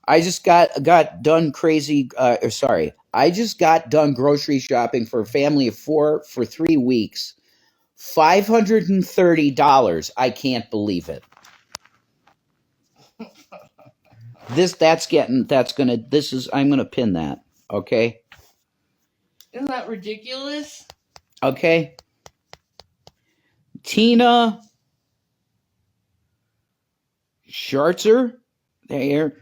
I just got done crazy. Sorry, I just got done grocery shopping for a family of 4 for 3 weeks. $530. I can't believe it. I'm gonna pin that. Okay. Isn't that ridiculous? Okay. Tina Schartzer, there.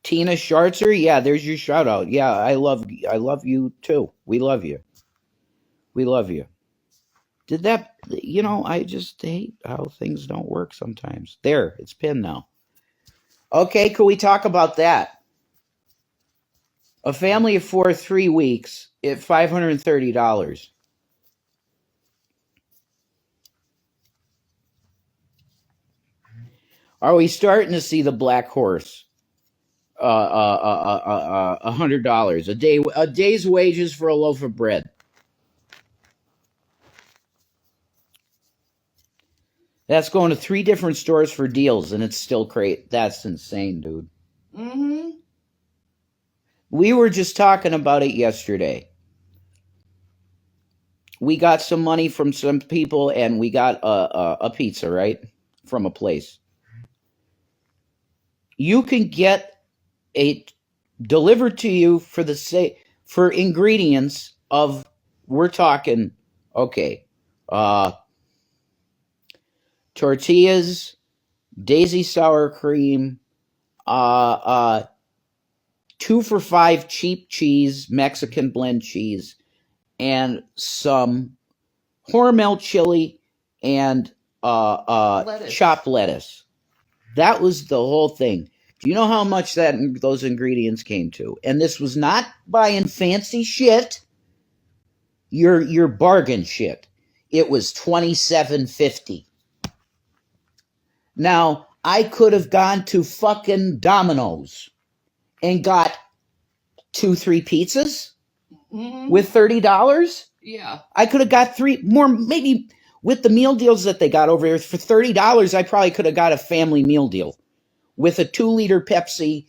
Tina Schartzer, yeah, there's your shout out. Yeah, I love you too. We love you. We love you. Did that? I just hate how things don't work sometimes. There, it's pinned now. Okay, can we talk about that? A family of 4, 3 weeks at $530. Are we starting to see the black horse? $100 a day, a day's wages for a loaf of bread. That's going to 3 different stores for deals, and it's still great. That's insane, dude. Mm-hmm. We were just talking about it yesterday. We got some money from some people, and we got a pizza, right, from a place. You can get it delivered to you for ingredients of, we're talking, okay, tortillas, daisy sour cream, 2 for $5 cheap cheese, Mexican blend cheese, and some Hormel chili and chopped lettuce. That was the whole thing. Do you know how much those ingredients came to? And this was not buying fancy shit. Your bargain shit. It was $27.50. Now, I could have gone to fucking Domino's and got 2, 3 pizzas with $30. Yeah. I could have got 3 more, maybe with the meal deals that they got over here. For $30, I probably could have got a family meal deal with a 2-liter Pepsi,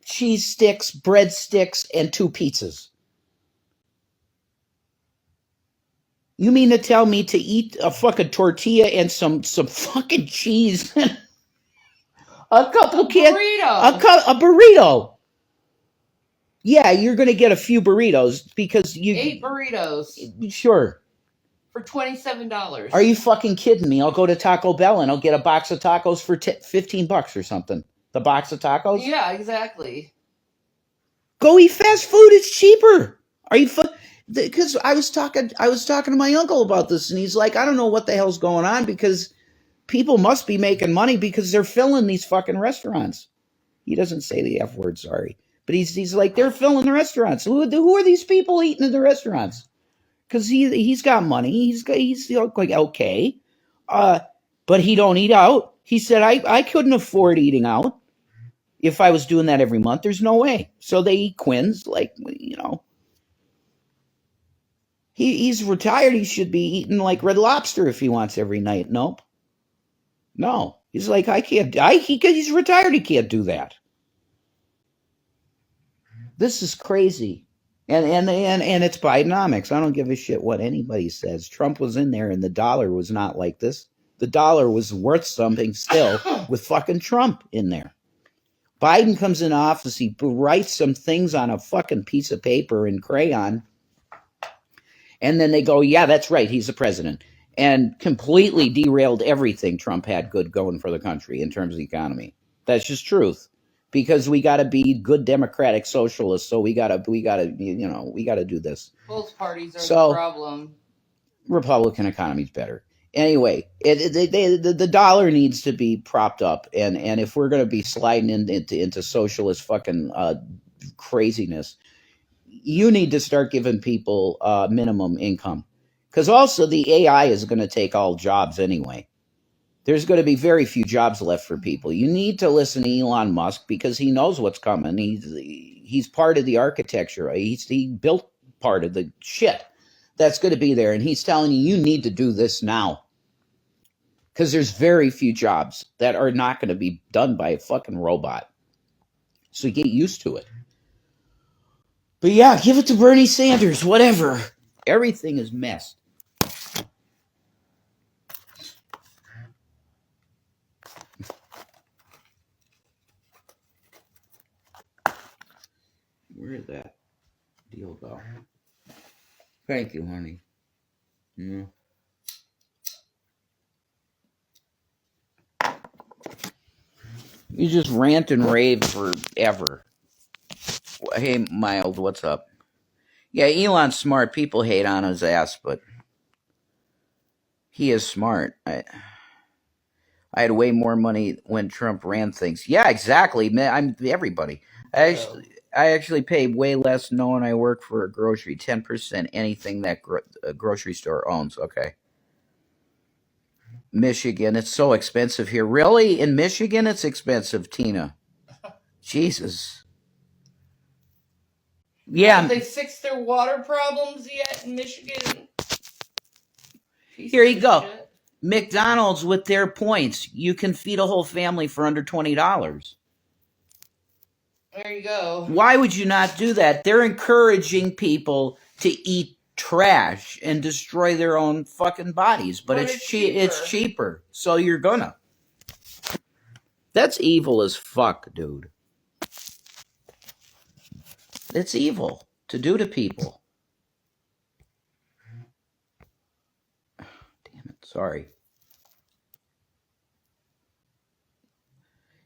cheese sticks, bread sticks, and 2 pizzas. You mean to tell me to eat a fucking tortilla and some fucking cheese and a couple a burrito? Yeah, you're going to get a few burritos because 8 burritos. Sure. For $27. Are you fucking kidding me? I'll go to Taco Bell and I'll get a box of tacos for $15 or something. The box of tacos? Yeah, exactly. Go eat fast food. It's cheaper. Are you because I was talking to my uncle about this, and he's like, I don't know what the hell's going on, because people must be making money because they're filling these fucking restaurants. He doesn't say the F word, sorry. But he's like, they're filling the restaurants. Who are these people eating in the restaurants? Because he's got money. He's like, okay. But he don't eat out. He said, I couldn't afford eating out if I was doing that every month. There's no way. So they eat Quinn's, like, He's retired. He should be eating like Red Lobster if he wants every night. Nope. No. He's like, I can't. He's retired. He can't do that. This is crazy. And it's Bidenomics. I don't give a shit what anybody says. Trump was in there and the dollar was not like this. The dollar was worth something still with fucking Trump in there. Biden comes in office. He writes some things on a fucking piece of paper in crayon. And then they go, yeah, that's right, he's the president. And completely derailed everything Trump had good going for the country in terms of the economy. That's just truth. because we got to be good democratic socialists. So we got to we got to do this. Both parties are So- the problem. Republican economy's better. Anyway, the dollar needs to be propped up, and if we're going to be sliding into socialist fucking craziness, you need to start giving people minimum income, because also the AI is going to take all jobs anyway. There's going to be very few jobs left for people. You need to listen to Elon Musk because he knows what's coming. He's part of the architecture. He built part of the shit that's going to be there, and he's telling you need to do this now, because there's very few jobs that are not going to be done by a fucking robot. So get used to it. But yeah, give it to Bernie Sanders, whatever. Everything is messed. Where did that deal go? Thank you, honey. Yeah. You just rant and rave forever. Hey, Mild, what's up? Yeah, Elon's smart. People hate on his ass, but he is smart. I had way more money when Trump ran things. Yeah, exactly. Man, I'm everybody. I actually pay way less knowing I work for a grocery. 10% anything that a grocery store owns. Okay. Michigan, it's so expensive here. Really? In Michigan, it's expensive, Tina. Jesus. Yeah. Have they fixed their water problems yet in Michigan? Here you go. Shit. McDonald's with their points, you can feed a whole family for under $20. There you go. Why would you not do that? They're encouraging people to eat trash and destroy their own fucking bodies, but it's cheaper. It's cheaper, so you're gonna. That's evil as fuck, dude. It's evil to do to people. Damn it, sorry.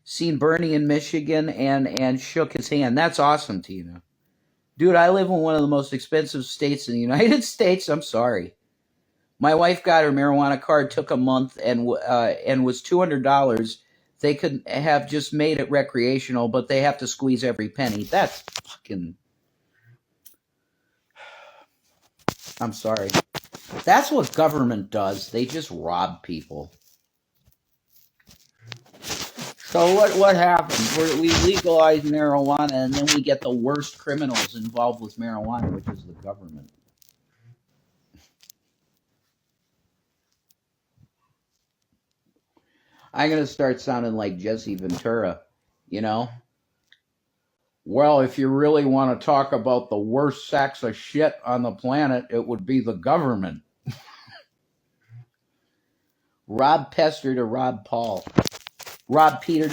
Seen Bernie in Michigan and shook his hand. That's awesome, Tina. Dude, I live in one of the most expensive states in the United States. I'm sorry. My wife got her marijuana card, took a month, and was $200. They could have just made it recreational, but they have to squeeze every penny. That's fucking... I'm sorry. That's what government does. They just rob people. So what happens? We legalize marijuana, and then we get the worst criminals involved with marijuana, which is the government. I'm going to start sounding like Jesse Ventura, you know? Well, if you really want to talk about the worst sacks of shit on the planet, it would be the government. Rob Pester to Rob Paul. Rob Peter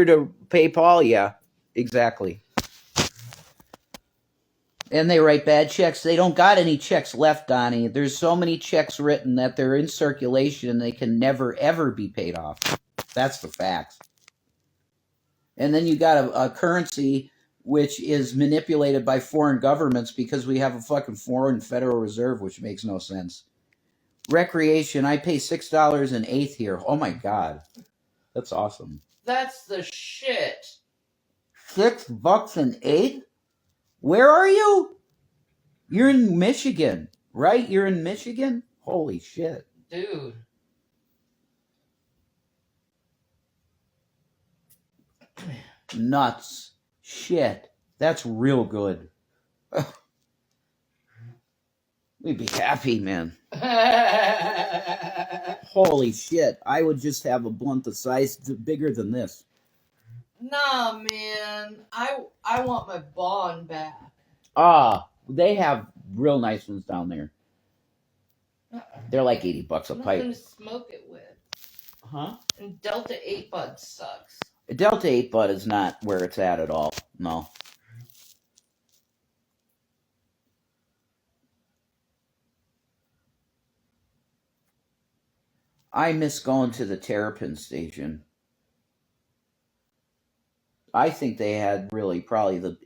to pay Paul, yeah. Exactly. And they write bad checks. They don't got any checks left, Donnie. There's so many checks written that they're in circulation and they can never, ever be paid off. That's the facts. And then you got a currency which is manipulated by foreign governments because we have a fucking foreign Federal Reserve, which makes no sense. Recreation, I pay $6 an eighth here. Oh my God. That's awesome. That's the shit. $6 an eighth? Where are you? You're in Michigan, right? You're in Michigan? Holy shit. Dude. Nuts. Shit. That's real good. We'd be happy, man. Holy shit. I would just have a blunt the size bigger than this. Nah, man. I want my bond back. They have real nice ones down there. They're like $80 a pipe. Nothing to smoke it with. Huh? And Delta 8 Bud sucks. Delta 8 Bud is not where it's at all. No. I miss going to the Terrapin station. I think they had really probably the...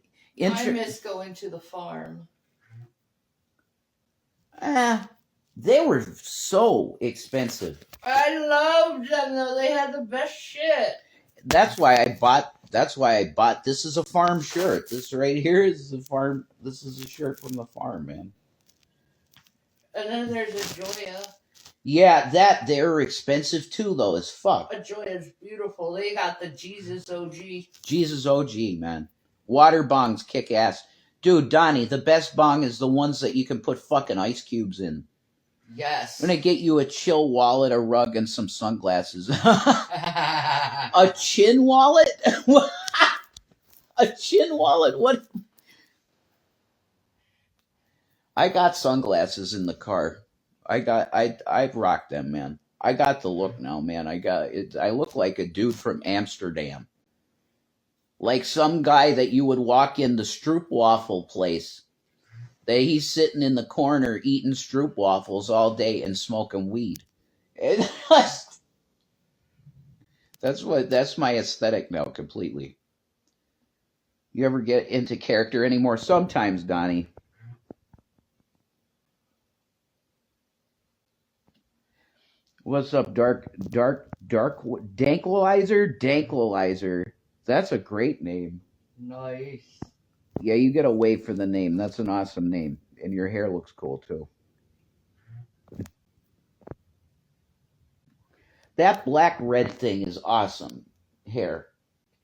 I miss going to the farm. They were so expensive. I loved them though. They had the best shit. That's why I bought. This is a farm shirt. This right here is a farm. This is a shirt from the farm, man. And then there's a Joya. Yeah, they're expensive too, though, as fuck. A Joya's beautiful. They got the Jesus OG. Jesus OG, man. Water bongs kick ass. Dude, Donnie, the best bong is the ones that you can put fucking ice cubes in. Yes. I'm gonna get you a chill wallet, a rug, and some sunglasses. A chin wallet? A chin wallet? What? I got sunglasses in the car. I rock them, man. I got the look now, man. I look like a dude from Amsterdam. Like some guy that you would walk in the stroopwafel place. He's sitting in the corner eating stroopwafels all day and smoking weed. That's my aesthetic now completely. You ever get into character anymore? Sometimes, Donnie. What's up, Danklizer? That's a great name. Nice. Yeah, you get a wave for the name. That's an awesome name. And your hair looks cool, too. That black-red thing is awesome. Hair.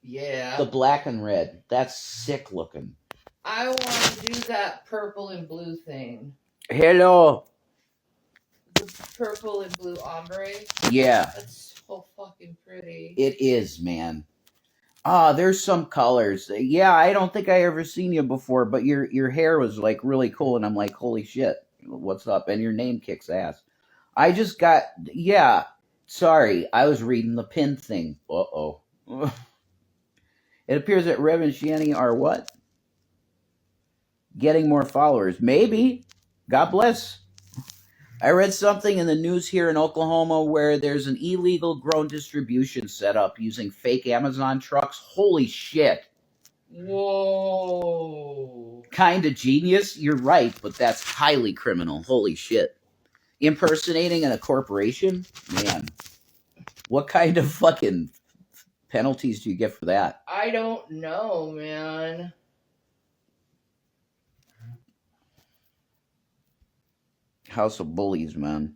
Yeah. The black and red. That's sick looking. I want to do that purple and blue thing. Hello. The purple and blue ombre. Yeah. That's so fucking pretty. It is, man. There's some colors. Yeah, I don't think I ever seen you before, but your hair was like really cool, and I'm like, holy shit, what's up? And your name kicks ass. I just got, yeah, sorry, I was reading the pin thing. Uh-oh. It appears that Rev and Shanny are what? Getting more followers. Maybe. God bless. I read something in the news here in Oklahoma where there's an illegal drone distribution set up using fake Amazon trucks. Holy shit. Whoa. Kind of genius. You're right, but that's highly criminal. Holy shit. Impersonating a corporation? Man. What kind of fucking penalties do you get for that? I don't know, man. House of Bullies, man.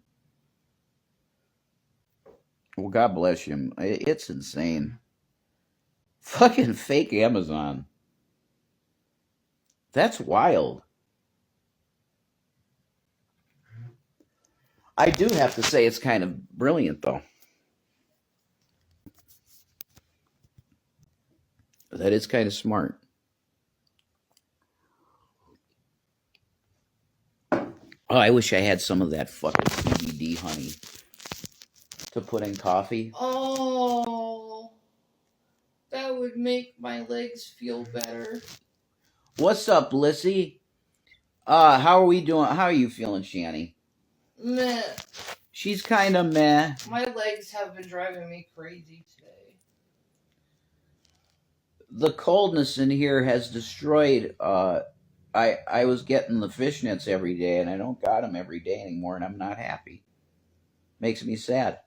Well, God bless you. It's insane. Fucking fake Amazon. That's wild. I do have to say it's kind of brilliant, though. That is kind of smart. Oh, I wish I had some of that fucking CBD honey to put in coffee. Oh, that would make my legs feel better. What's up, Lissy? How are we doing? How are you feeling, Shanny? Meh. She's kind of meh. My legs have been driving me crazy today. The coldness in here has destroyed. I was getting the fishnets every day, and I don't got them every day anymore, and I'm not happy. Makes me sad.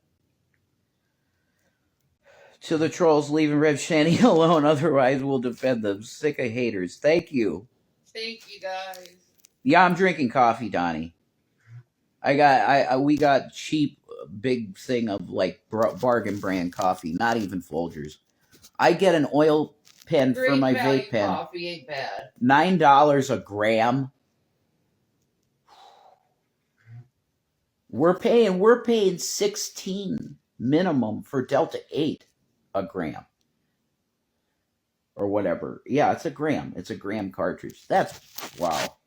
To the trolls, leaving Rev Shanny alone, otherwise we'll defend them. Sick of haters. Thank you. Thank you, guys. Yeah, I'm drinking coffee, Donnie. We got cheap, big thing of like bargain brand coffee, not even Folgers. I get an oil pen Great for my value vape pen. Coffee ain't bad. $9 a gram. We're paying 16 minimum for Delta 8 a gram. Or whatever. Yeah, it's a gram. It's a gram cartridge. That's wow.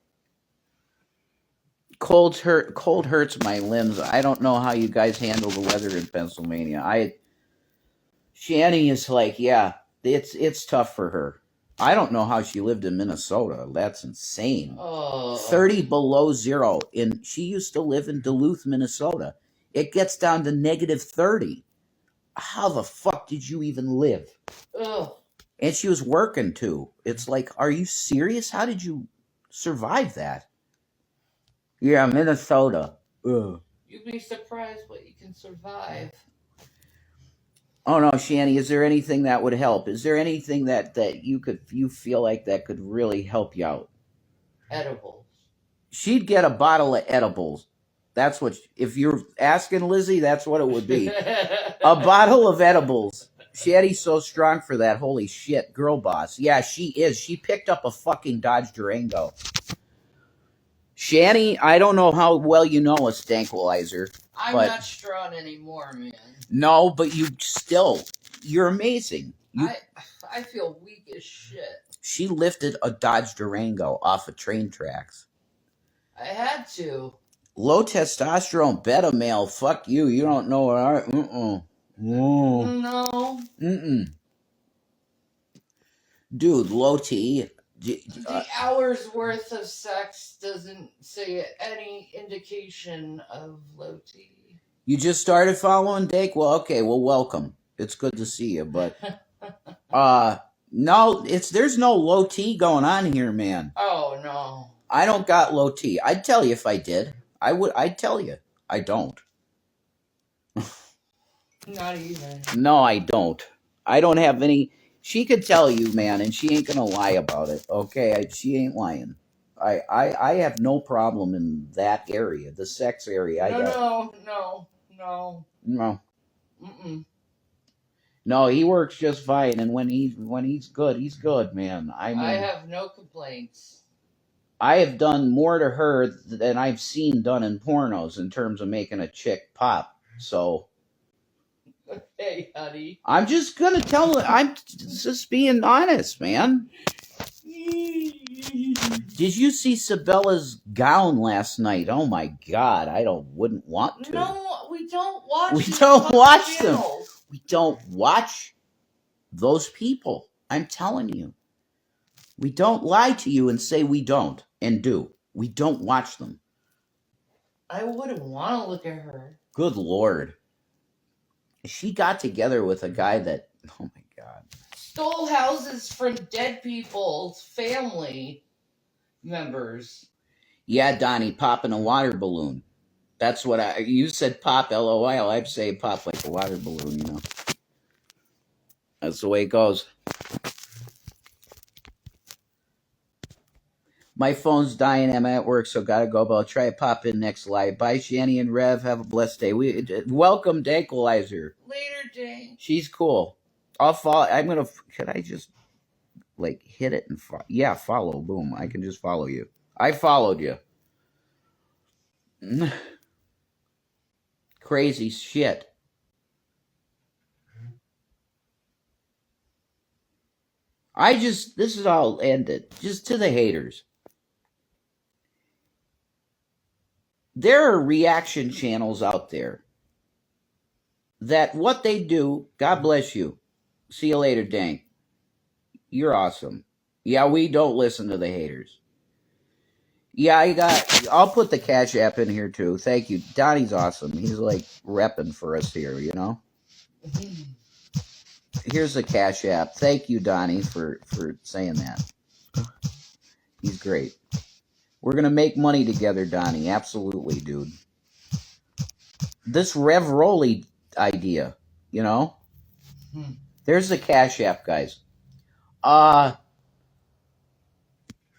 Cold hurts my limbs. I don't know how you guys handle the weather in Pennsylvania. Shanny is like, yeah, it's tough for her. I don't know how she lived in Minnesota. That's insane. 30 below zero. She used to live in Duluth, Minnesota. It gets down to -30. How the fuck did you even live? Ugh. And she was working too. It's like, are you serious? How did you survive that? Yeah, Minnesota. Ugh. You'd be surprised what you can survive. Oh no, Shanny, is there anything that would help? Is there anything that you feel like that could really help you out? Edibles. She'd get a bottle of edibles. That's what, if you're asking Lizzie, that's what it would be. A bottle of edibles. Shanny's so strong for that. Holy shit, girl boss. Yeah, she is. She picked up a fucking Dodge Durango. Shanny, I don't know how well you know a stankwalizer. I'm not strong anymore, man. No, but you're amazing. I feel weak as shit. She lifted a Dodge Durango off of train tracks. I had to. Low testosterone, beta male. Fuck you. You don't know what I. No. Dude, low T. The hour's worth of sex doesn't say any indication of low T. You just started following Dake? Well, okay. Well, welcome. It's good to see you, but no, there's no low T going on here, man. Oh no. I don't got low T. I'd tell you if I did. I'd tell you. I don't. Not even. No, I don't. I don't have any. She could tell you, man, and she ain't gonna lie about it. Okay, she ain't lying. I have no problem in that area, the sex area. No. No, he works just fine, and when he's good, man. I mean, I have no complaints. I have done more to her than I've seen done in pornos in terms of making a chick pop. So. Okay, honey. I'm just gonna tell her. I'm just being honest, man. Did you see Sabella's gown last night? Oh my God, wouldn't want to. No, we don't watch. We don't watch them. We don't watch those people. I'm telling you. We don't lie to you and say we don't and do. We don't watch them. I wouldn't want to look at her. Good Lord. She got together with a guy that, oh my God. Stole houses from dead people's family members. Yeah, Donnie, popping a water balloon. That's what you said pop, LOL. I'd say pop like a water balloon, you know. That's the way it goes. My phone's dying. I'm at work, so gotta go, but I'll try to pop in next live. Bye, Shanny and Rev. Have a blessed day. Welcome, Dankwalizer. Later, Dane. She's cool. I'll follow. Could I just, like, hit it and follow? Yeah, follow. Boom. I can just follow you. I followed you. Crazy shit. This is all ended. Just to the haters. There are reaction channels out there that what they do, God bless you. See you later, Dank. You're awesome. Yeah, we don't listen to the haters. Yeah, I'll put the Cash App in here too. Thank you. Donnie's awesome. He's like repping for us here, you know? Here's the Cash App. Thank you, Donnie, for saying that. He's great. We're going to make money together, Donnie. Absolutely, dude. This Rev Rolly idea, you know? There's the Cash App, guys. The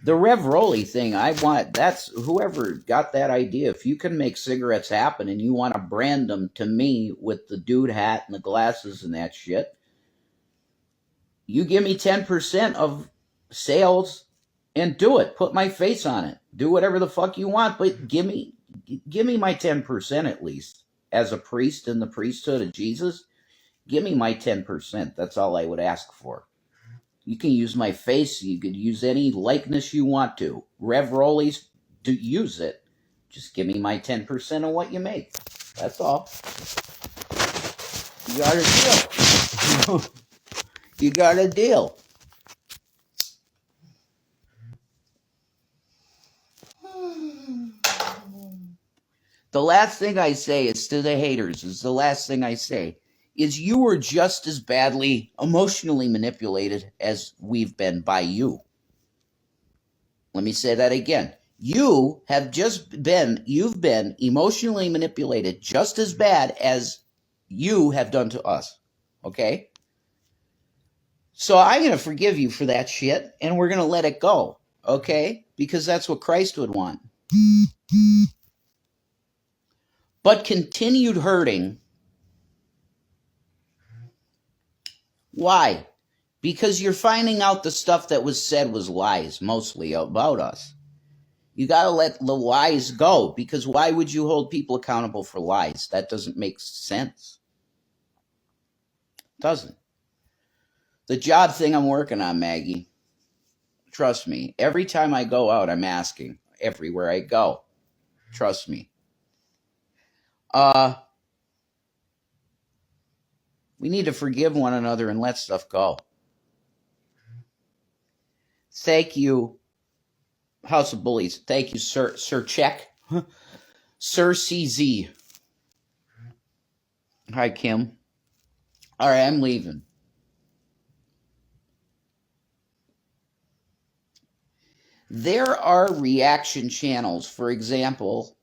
Rev Rolly thing, that's whoever got that idea. If you can make cigarettes happen and you want to brand them to me with the dude hat and the glasses and that shit, you give me 10% of sales and do it. Put my face on it. Do whatever the fuck you want, but give me my 10% at least. As a priest in the priesthood of Jesus, give me my 10%. That's all I would ask for. You can use my face. You could use any likeness you want to. Rev Rollies, use it. Just give me my 10% of what you make. That's all. You got a deal. You got a deal. The last thing I say is to the haters. Is the last thing I say. is you were just as badly emotionally manipulated as we've been by you. Let me say that again. You've been emotionally manipulated just as bad as you have done to us. Okay? So I'm going to forgive you for that shit, and we're going to let it go. Okay? Because that's what Christ would want. But continued hurting. Why? Because you're finding out the stuff that was said was lies, mostly about us. You got to let the lies go, because why would you hold people accountable for lies? That doesn't make sense. It doesn't. The job thing I'm working on, Maggie, trust me, every time I go out, I'm asking everywhere I go. Trust me. We need to forgive one another and let stuff go. Thank you, House of Bullies. Thank you, Sir Check. Sir CZ. Hi, Kim. All right, I'm leaving. There are reaction channels, for example,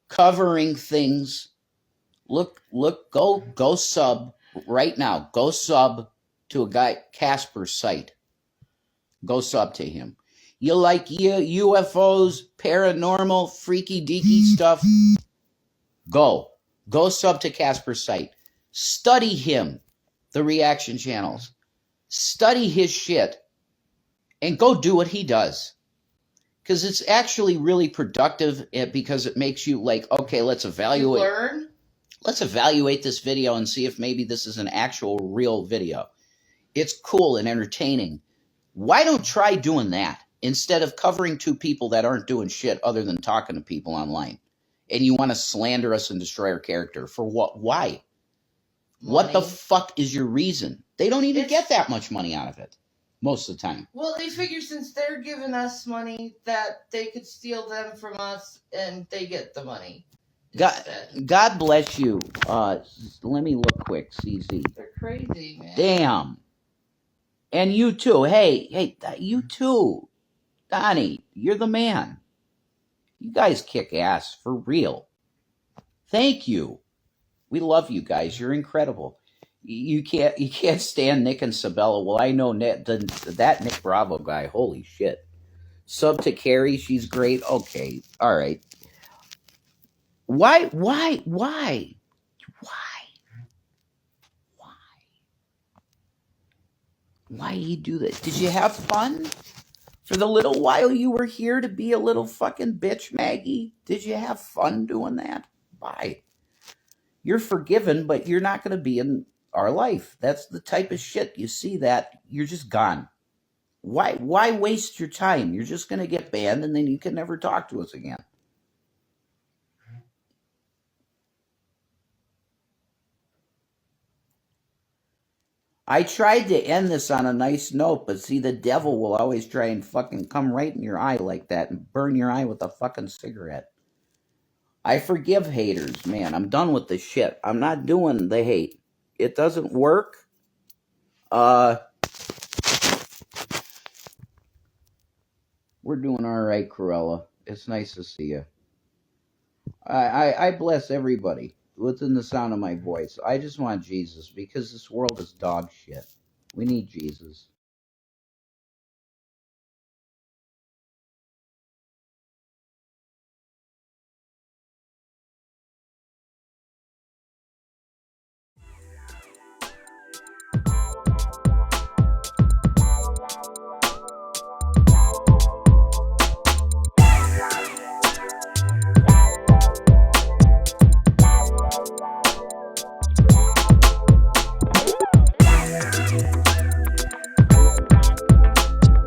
covering things. Look, go sub right now. Go sub to a guy, Casper's site. Go sub to him. You like UFOs, paranormal, freaky deaky stuff? Go sub to Casper's site. Study him, the reaction channels. Study his shit and go do what he does. Because it's actually really productive, because it makes you like, okay, let's evaluate. You learn? Let's evaluate this video and see if maybe this is an actual real video. It's cool and entertaining. Why don't try doing that instead of covering two people that aren't doing shit other than talking to people online? And you want to slander us and destroy our character. For what? Why? Money. What the fuck is your reason? They don't even get that much money out of it. Most of the time. Well, they figure since they're giving us money that they could steal them from us and they get the money. God bless you. Let me look quick, CZ. They're crazy, man. Damn. And you too. Hey, you too. Donnie, you're the man. You guys kick ass, for real. Thank you. We love you guys. You're incredible. You can't stand Nick and Sabella. Well, I know that Nick Bravo guy. Holy shit. Sub to Carrie. She's great. Okay. All right. Why you do this? Did you have fun? For the little while you were here to be a little fucking bitch, Maggie? Did you have fun doing that? Bye. You're forgiven, but you're not going to be in our life. That's the type of shit. You see that, you're just gone. Why waste your time? You're just going to get banned, and then you can never talk to us again. I tried to end this on a nice note, but see, the devil will always try and fucking come right in your eye like that and burn your eye with a fucking cigarette. I forgive haters, man. I'm done with this shit. I'm not doing the hate. It doesn't work. We're doing all right, Cruella. It's nice to see you. I bless everybody within the sound of my voice. I just want Jesus, because this world is dog shit. We need Jesus.